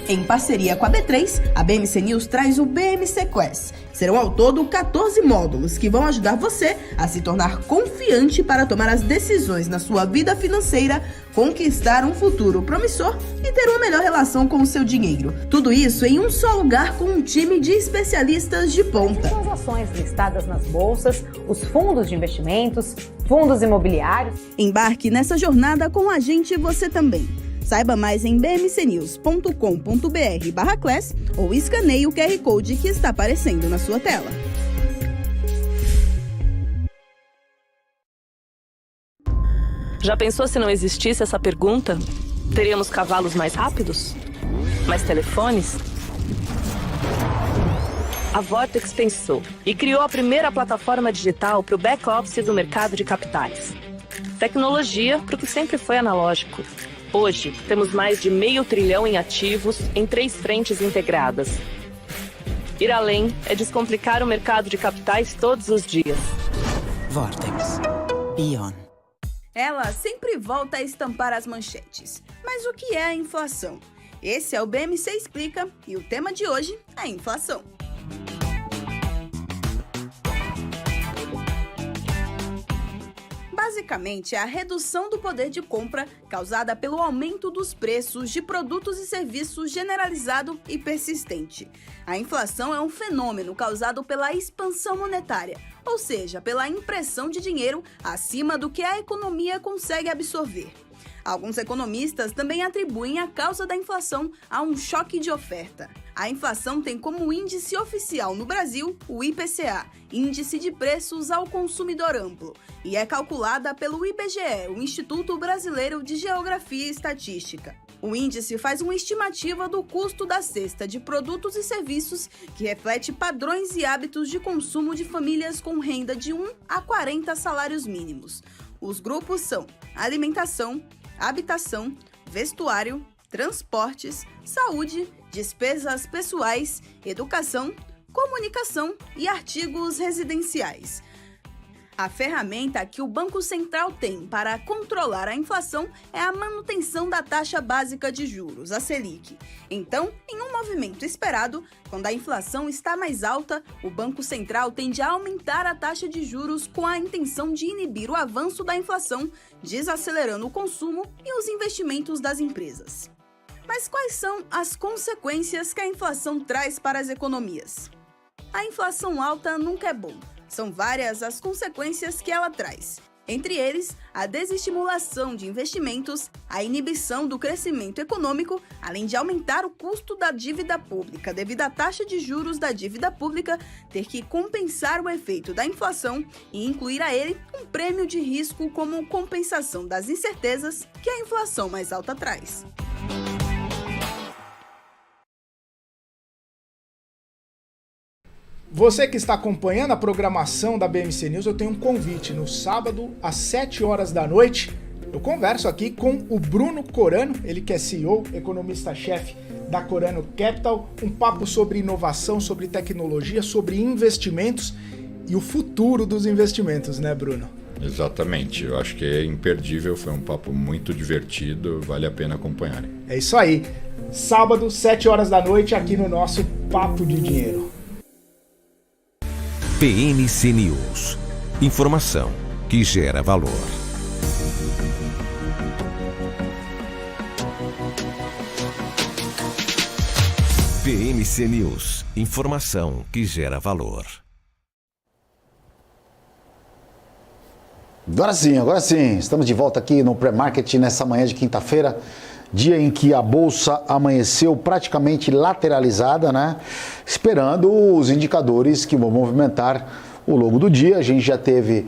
Em parceria com a B3, a BMC News traz o BMC Quest. Serão ao todo 14 módulos que vão ajudar você a se tornar confiante para tomar as decisões na sua vida financeira, conquistar um futuro promissor e ter uma melhor relação com o seu dinheiro. Tudo isso em um só lugar com um time de especialistas de ponta. As ações listadas nas bolsas, os fundos de investimentos, fundos imobiliários. Embarque nessa jornada com a gente você também. Saiba mais em bmcnews.com.br/class ou escaneie o QR Code que está aparecendo na sua tela. Já pensou se não existisse essa pergunta? Teríamos cavalos mais rápidos? Mais telefones? A Vortex pensou e criou a primeira plataforma digital para o back-office do mercado de capitais. Tecnologia para o que sempre foi analógico. Hoje, temos mais de $500 bilhão em ativos em 3 frentes integradas. Ir além é descomplicar o mercado de capitais todos os dias. Vortex. Beyond. Ela sempre volta a estampar as manchetes. Mas o que é a inflação? Esse é o BMC Explica e o tema de hoje é inflação. Basicamente, é a redução do poder de compra causada pelo aumento dos preços de produtos e serviços generalizado e persistente. A inflação é um fenômeno causado pela expansão monetária, ou seja, pela impressão de dinheiro acima do que a economia consegue absorver. Alguns economistas também atribuem a causa da inflação a um choque de oferta. A inflação tem como índice oficial no Brasil o IPCA, Índice de Preços ao Consumidor Amplo, e é calculada pelo IBGE, o Instituto Brasileiro de Geografia e Estatística. O índice faz uma estimativa do custo da cesta de produtos e serviços que reflete padrões e hábitos de consumo de famílias com renda de 1 a 40 salários mínimos. Os grupos são alimentação, habitação, vestuário, transportes, saúde, despesas pessoais, educação, comunicação e artigos residenciais. A ferramenta que o Banco Central tem para controlar a inflação é a manutenção da taxa básica de juros, a Selic. Então, em um movimento esperado, quando a inflação está mais alta, o Banco Central tende a aumentar a taxa de juros com a intenção de inibir o avanço da inflação, desacelerando o consumo e os investimentos das empresas. Mas quais são as consequências que a inflação traz para as economias? A inflação alta nunca é bom. São várias as consequências que ela traz. Entre eles, a desestimulação de investimentos, a inibição do crescimento econômico, além de aumentar o custo da dívida pública devido à taxa de juros da dívida pública ter que compensar o efeito da inflação e incluir a ele um prêmio de risco como compensação das incertezas que a inflação mais alta traz. Você que está acompanhando a programação da BMC News, eu tenho um convite. No sábado, às 7 horas da noite, eu converso aqui com o Bruno Corano, ele que é CEO, economista-chefe da Corano Capital, um papo sobre inovação, sobre tecnologia, sobre investimentos e o futuro dos investimentos, né, Bruno? Exatamente, eu acho que é imperdível, foi um papo muito divertido, vale a pena acompanhar. É isso aí, sábado, 7 horas da noite, aqui no nosso Papo de Dinheiro. BMC News. Informação que gera valor. BMC News. Informação que gera valor. Agora sim, estamos de volta aqui no Pré-Market nessa manhã de quinta-feira, dia em que a Bolsa amanheceu praticamente lateralizada, né? Esperando os indicadores que vão movimentar o logo do dia. A gente já teve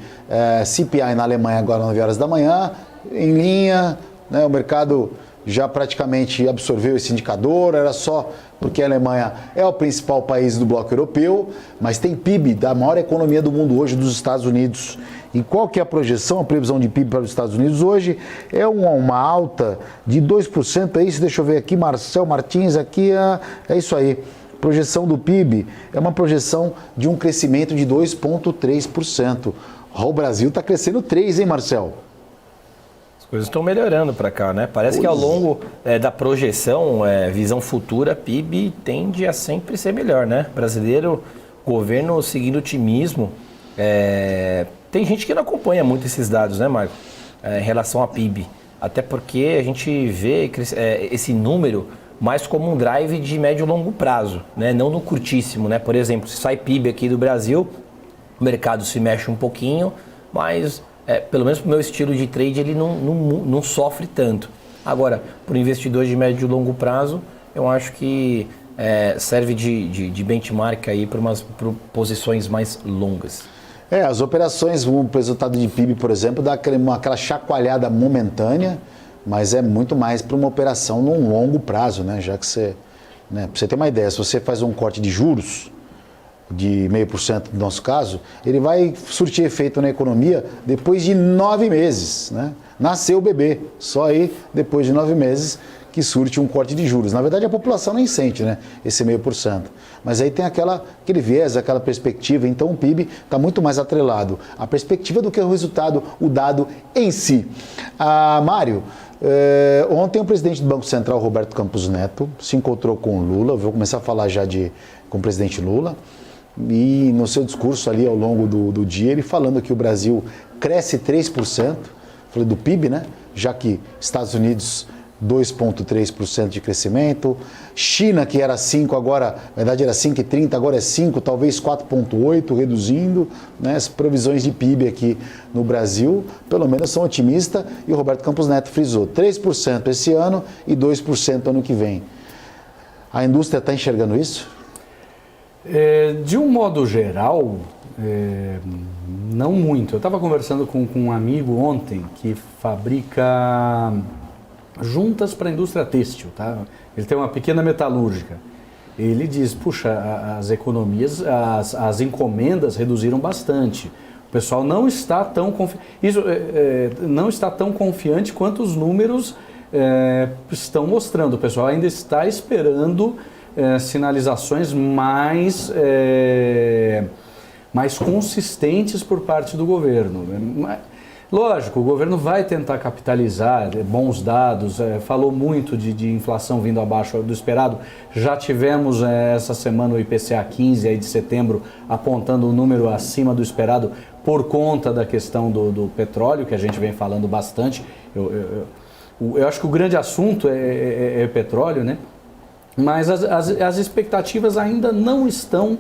CPI na Alemanha agora às 9 horas da manhã, em linha, né? O mercado já praticamente absorveu esse indicador, era só porque a Alemanha é o principal país do bloco europeu, mas tem PIB da maior economia do mundo hoje, dos Estados Unidos. E qual que é a projeção, a previsão de PIB para os Estados Unidos hoje? É uma alta de 2%, é isso? Deixa eu ver aqui, Marcel Martins, aqui é isso aí. Projeção do PIB é uma projeção de um crescimento de 2,3%. O Brasil está crescendo 3%, hein, Marcel? As coisas estão melhorando para cá, né? Parece que ao longo da projeção, visão futura, PIB tende a sempre ser melhor, né? Brasileiro, governo seguindo otimismo. Tem gente que não acompanha muito esses dados, né, Marco? Em relação a PIB. Até porque a gente vê esse número mais como um drive de médio e longo prazo, né? Não no curtíssimo, né? Por exemplo, se sai PIB aqui do Brasil, o mercado se mexe um pouquinho, mas pelo menos para o meu estilo de trade ele não sofre tanto. Agora, para o investidor de médio e longo prazo, eu acho que serve de benchmark aí para posições mais longas. As operações, o resultado de PIB, por exemplo, dá aquela chacoalhada momentânea, mas é muito mais para uma operação num longo prazo, né? Já que você, para você ter uma ideia, se você faz um corte de juros de 0,5% no nosso caso, ele vai surtir efeito na economia depois de 9 meses, né? Nasceu o bebê, só aí depois de 9 meses que surte um corte de juros. Na verdade, a população nem sente, né, esse 0,5%. Mas aí tem aquele viés, aquela perspectiva. Então, o PIB está muito mais atrelado à perspectiva do que o resultado, o dado em si. Mário, ontem o presidente do Banco Central, Roberto Campos Neto, se encontrou com o Lula. Vou começar a falar já com o presidente Lula. E no seu discurso ali ao longo do dia, ele falando que o Brasil cresce 3%, falei do PIB, né? Já que Estados Unidos 2,3% de crescimento, China que era 5%, agora, na verdade era 5,30%, agora é 5%, talvez 4,8%, reduzindo, né? As previsões de PIB aqui no Brasil, pelo menos são otimistas, e o Roberto Campos Neto frisou 3% esse ano e 2% ano que vem. A indústria está enxergando isso? De um modo geral, não muito. Eu estava conversando com um amigo ontem que fabrica juntas para a indústria têxtil, tá? Ele tem uma pequena metalúrgica. Ele diz, puxa, as economias, as encomendas reduziram bastante. O pessoal não está tão não está tão confiante quanto os números estão mostrando. O pessoal ainda está esperando sinalizações mais consistentes por parte do governo. Lógico, o governo vai tentar capitalizar bons dados, falou muito de inflação vindo abaixo do esperado. Já tivemos essa semana o IPCA 15 aí de setembro apontando um número acima do esperado por conta da questão do petróleo, que a gente vem falando bastante. Eu acho que o grande assunto é petróleo, né? Mas as expectativas ainda não estão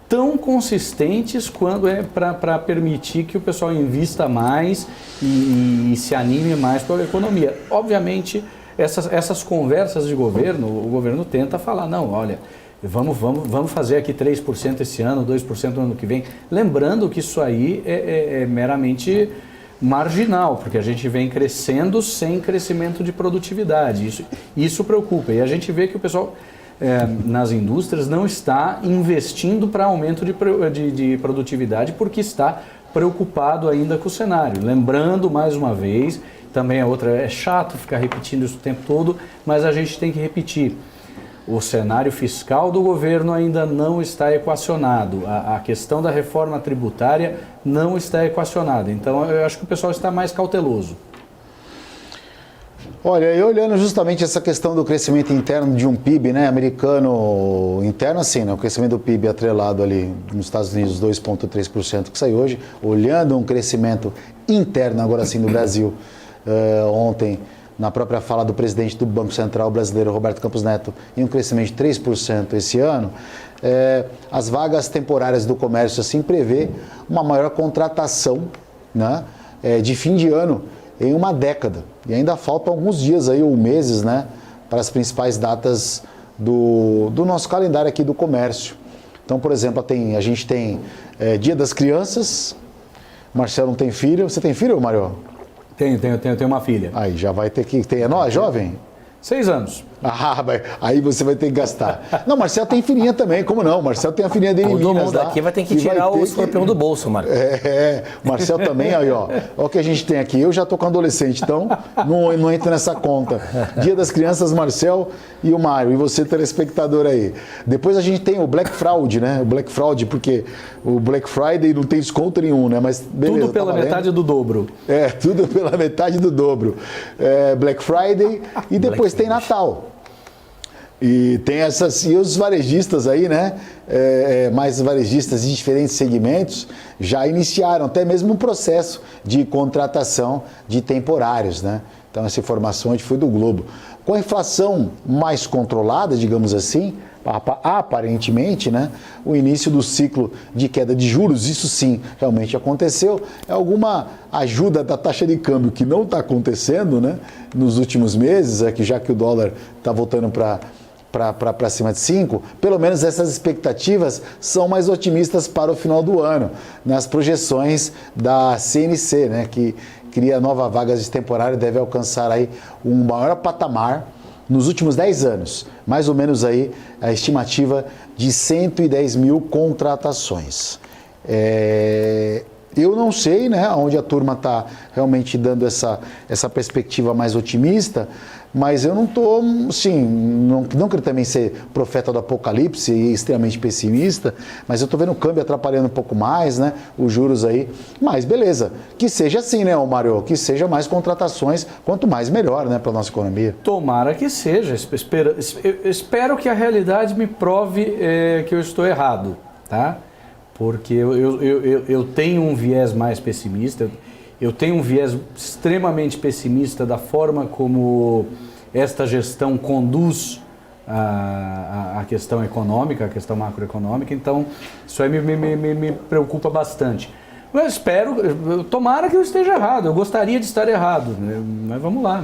tão consistentes quando para permitir que o pessoal invista mais e se anime mais pela economia. Obviamente, essas conversas de governo, o governo tenta falar, não, olha, vamos fazer aqui 3% esse ano, 2% no ano que vem. Lembrando que isso aí é meramente marginal, porque a gente vem crescendo sem crescimento de produtividade. Isso preocupa. E a gente vê que o pessoal nas indústrias não está investindo para aumento de produtividade porque está preocupado ainda com o cenário. Lembrando, mais uma vez, também é chato ficar repetindo isso o tempo todo, mas a gente tem que repetir. O cenário fiscal do governo ainda não está equacionado. A questão da reforma tributária não está equacionada. Então, eu acho que o pessoal está mais cauteloso. Olha, e olhando justamente essa questão do crescimento interno de um PIB, né, americano interno, assim, né, o crescimento do PIB atrelado ali nos Estados Unidos, 2,3% que saiu hoje, olhando um crescimento interno agora sim do Brasil, ontem, na própria fala do presidente do Banco Central brasileiro, Roberto Campos Neto, em um crescimento de 3% esse ano, as vagas temporárias do comércio assim prevê uma maior contratação, né, de fim de ano em uma década. E ainda faltam alguns dias aí, ou meses, né, para as principais datas do nosso calendário aqui do comércio. Então, por exemplo, a gente tem Dia das Crianças. Marcelo não tem filho. Você tem filho, Mário? Tenho uma filha. Aí já vai ter que... É nós, jovem? 6 anos. Aí você vai ter que gastar. Não, Marcelo tem filhinha também, como não? Marcelo tem a filhinha dele em Minas. Todo mundo aqui vai ter que tirar o escorpião do bolso, Marco. Marcelo também, aí ó. Olha o que a gente tem aqui. Eu já tô com adolescente, então não entra nessa conta. Dia das Crianças, Marcelo e o Mário. E você, telespectador aí. Depois a gente tem o Black Fraud, né? O Black Fraud, porque o Black Friday não tem desconto nenhum, né? Mas beleza, tudo pela metade do dobro. Tudo pela metade do dobro. Black Friday e depois tem Natal. E tem e os varejistas aí, né? Mais varejistas de diferentes segmentos já iniciaram até mesmo um processo de contratação de temporários, né? Então essa informação foi do Globo. Com a inflação mais controlada, digamos assim, aparentemente, né, o início do ciclo de queda de juros, isso sim, realmente aconteceu. É alguma ajuda da taxa de câmbio que não está acontecendo, né, nos últimos meses, já que o dólar está voltando para cima de 5, pelo menos essas expectativas são mais otimistas para o final do ano, nas projeções da CNC, né, que cria novas vagas de temporário, deve alcançar aí um maior patamar nos últimos 10 anos, mais ou menos aí a estimativa de 110 mil contratações. Eu não sei, né, onde a turma está realmente dando essa perspectiva mais otimista, mas eu não estou, sim, não quero também ser profeta do apocalipse e extremamente pessimista, mas eu estou vendo o câmbio atrapalhando um pouco mais, né, os juros aí, mas beleza, que seja assim, né, Mário, que seja mais contratações, quanto mais melhor, né, para a nossa economia. Tomara que seja, espero que a realidade me prove que eu estou errado, tá? Porque eu tenho um viés mais pessimista, eu tenho um viés extremamente pessimista da forma como esta gestão conduz a questão econômica, a questão macroeconômica, então isso aí me preocupa bastante. Mas tomara que eu esteja errado, eu gostaria de estar errado, né? Mas vamos lá.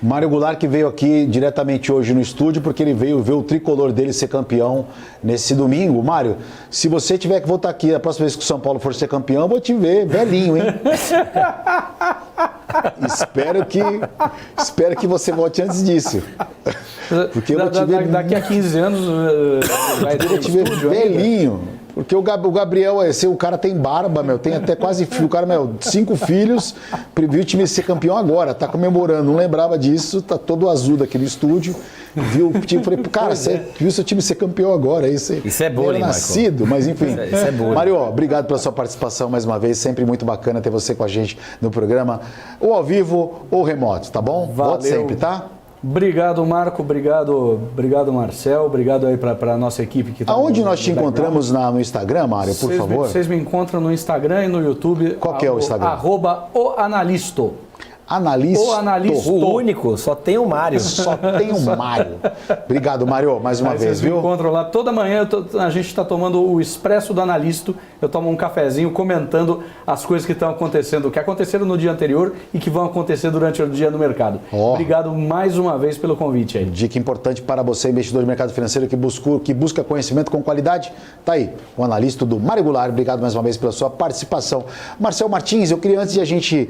Mário Goulart, que veio aqui diretamente hoje no estúdio, porque ele veio ver o tricolor dele ser campeão nesse domingo. Mário, se você tiver que voltar aqui a próxima vez que o São Paulo for ser campeão, eu vou te ver velhinho, hein? Espero que você volte antes disso. Porque eu vou te ver... Daqui a 15 anos vai ter velhinho. Porque o Gabriel, o cara tem barba, tem até quase filho, o cara, 5 filhos, previu o time ser campeão agora, tá comemorando, não lembrava disso, tá todo azul daquele estúdio, viu o time, falei, cara, você viu seu time ser campeão agora, isso é bullying, nascido, mas enfim. Isso é bullying. Mário, obrigado pela sua participação mais uma vez, sempre muito bacana ter você com a gente no programa, ou ao vivo ou remoto, tá bom? Volte sempre, tá? Obrigado, Marco. Obrigado, Marcel. Obrigado aí para a nossa equipe que está. Aonde nós te encontramos no Instagram, Mário, por favor? Vocês me encontram no Instagram e no YouTube. Qual que é o Instagram? @oanalisto. Analisto. O Analisto. O único, só tem o Mário. Só tem o Mário. Obrigado, Mário, mais uma vez, viu? Vocês me encontram lá. Toda manhã a gente está tomando o Expresso do Analisto. Eu tomo um cafezinho comentando as coisas que estão acontecendo, que aconteceram no dia anterior e que vão acontecer durante o dia no mercado. Obrigado mais uma vez pelo convite aí. Dica importante para você, investidor de mercado financeiro que busca conhecimento com qualidade. Tá aí, o analista do Mário Goulart. Obrigado mais uma vez pela sua participação. Marcel Martins, eu queria, antes de a gente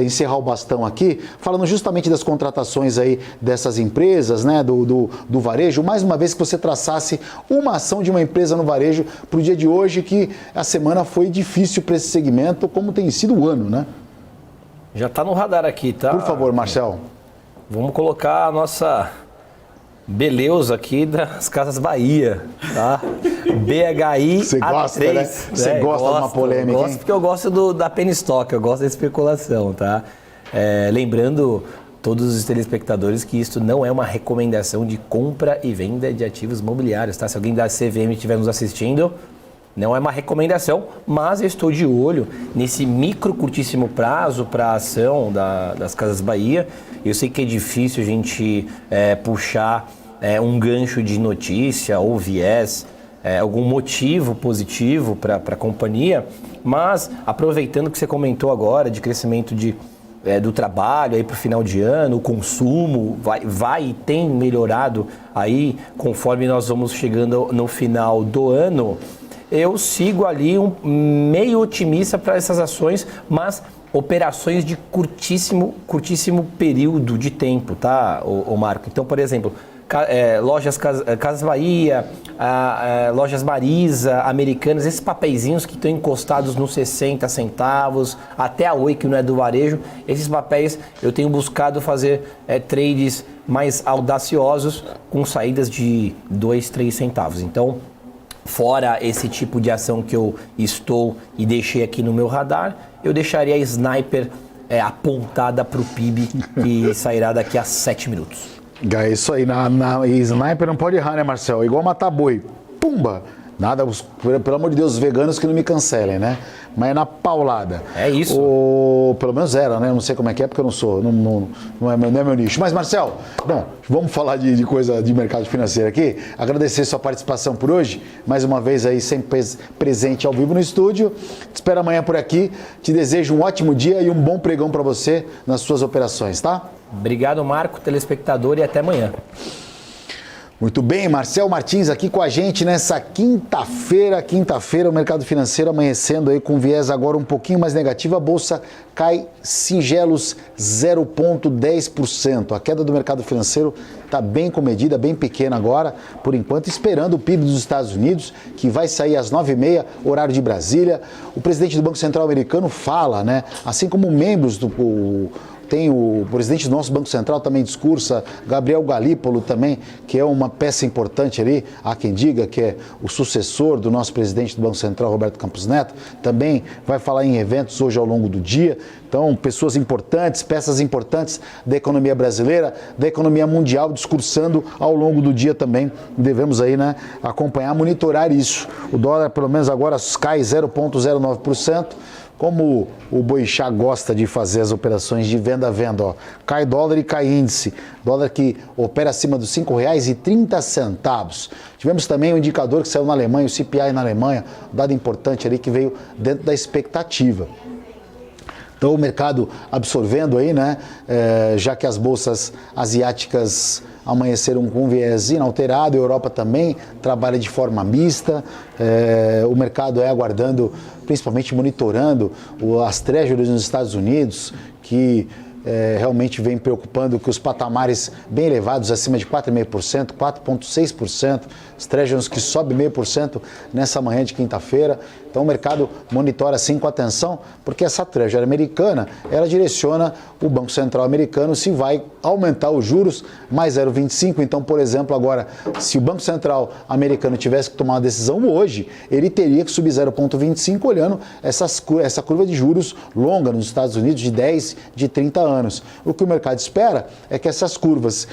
encerrar o bastão aqui, falando justamente das contratações aí dessas empresas, né, do varejo, mais uma vez que você traçasse uma ação de uma empresa no varejo para o dia de hoje, que a semana foi difícil para esse segmento, como tem sido o ano, né? Já está no radar aqui, tá? Por favor, Marcel. Vamos colocar a nossa beleza aqui das Casas Bahia, tá? BHI Você gosta, A3, né? Você gosta de uma polêmica, gosto, hein? Porque eu gosto da penny stock, eu gosto da especulação, tá? Lembrando todos os telespectadores que isso não é uma recomendação de compra e venda de ativos imobiliários, tá? Se alguém da CVM estiver nos assistindo, não é uma recomendação, mas eu estou de olho nesse micro, curtíssimo prazo para a ação das Casas Bahia. Eu sei que é difícil a gente puxar um gancho de notícia ou viés, algum motivo positivo para a companhia, mas aproveitando que você comentou agora de crescimento do trabalho aí para o final de ano, o consumo vai e tem melhorado aí conforme nós vamos chegando no final do ano. eu sigo ali meio otimista para essas ações, mas operações de curtíssimo período de tempo, tá, o Marco? Então, por exemplo, lojas Casas Bahia, lojas Marisa, Americanas, esses papeizinhos que estão encostados nos 60 centavos, até a Oi, que não é do varejo, esses papéis eu tenho buscado fazer trades mais audaciosos com saídas de 2, 3 centavos. Então, fora esse tipo de ação que eu estou e deixei aqui no meu radar, eu deixaria a Sniper apontada para o PIB, que sairá daqui a 7 minutos. É isso aí, na Sniper não pode errar, né, Marcel? Igual matar boi. Pumba! Nada, pelo amor de Deus, os veganos que não me cancelem, né? Mas é na paulada. É isso. Pelo menos era, né? Eu não sei como é que é, porque eu não sou, não é meu nicho. Mas, Marcel, bom, vamos falar de coisa de mercado financeiro aqui. Agradecer sua participação por hoje. Mais uma vez aí, sempre presente ao vivo no estúdio. Te espero amanhã por aqui. Te desejo um ótimo dia e um bom pregão para você nas suas operações, tá? Obrigado, Marco, telespectador, e até amanhã. Muito bem, Marcel Martins aqui com a gente nessa quinta-feira, o mercado financeiro amanhecendo aí com viés agora um pouquinho mais negativo, a bolsa cai singelos 0,10%. A queda do mercado financeiro está bem comedida, bem pequena agora, por enquanto, esperando o PIB dos Estados Unidos, que vai sair às 9h30, horário de Brasília. O presidente do Banco Central americano fala, né, assim como membros tem o presidente do nosso Banco Central também discursa, Gabriel Galípolo também, que é uma peça importante ali, há quem diga que é o sucessor do nosso presidente do Banco Central, Roberto Campos Neto, também vai falar em eventos hoje ao longo do dia. Então, pessoas importantes, peças importantes da economia brasileira, da economia mundial, discursando ao longo do dia também. Devemos aí, né, acompanhar, monitorar isso. O dólar, pelo menos agora, cai 0,09%. Como o Boixá gosta de fazer as operações de venda-venda, ó, cai dólar e cai índice, dólar que opera acima dos R$ 5,30. Tivemos também um indicador que saiu na Alemanha, o CPI na Alemanha, um dado importante ali que veio dentro da expectativa. Então o mercado absorvendo aí, né, já que as bolsas asiáticas amanheceram com um viés inalterado, a Europa também trabalha de forma mista, o mercado aguardando, principalmente monitorando as treasuries nos Estados Unidos, que realmente vem preocupando que os patamares bem elevados, acima de 4,5%, 4,6%, os treasuries que sobem 0,5% nessa manhã de quinta-feira. Então o mercado monitora assim com atenção, porque essa treasury americana, ela direciona o Banco Central americano se vai aumentar os juros mais 0,25. Então, por exemplo, agora, se o Banco Central americano tivesse que tomar uma decisão hoje, ele teria que subir 0,25 olhando essa curva de juros longa nos Estados Unidos de 10, de 30 anos. O que o mercado espera é que essas curvas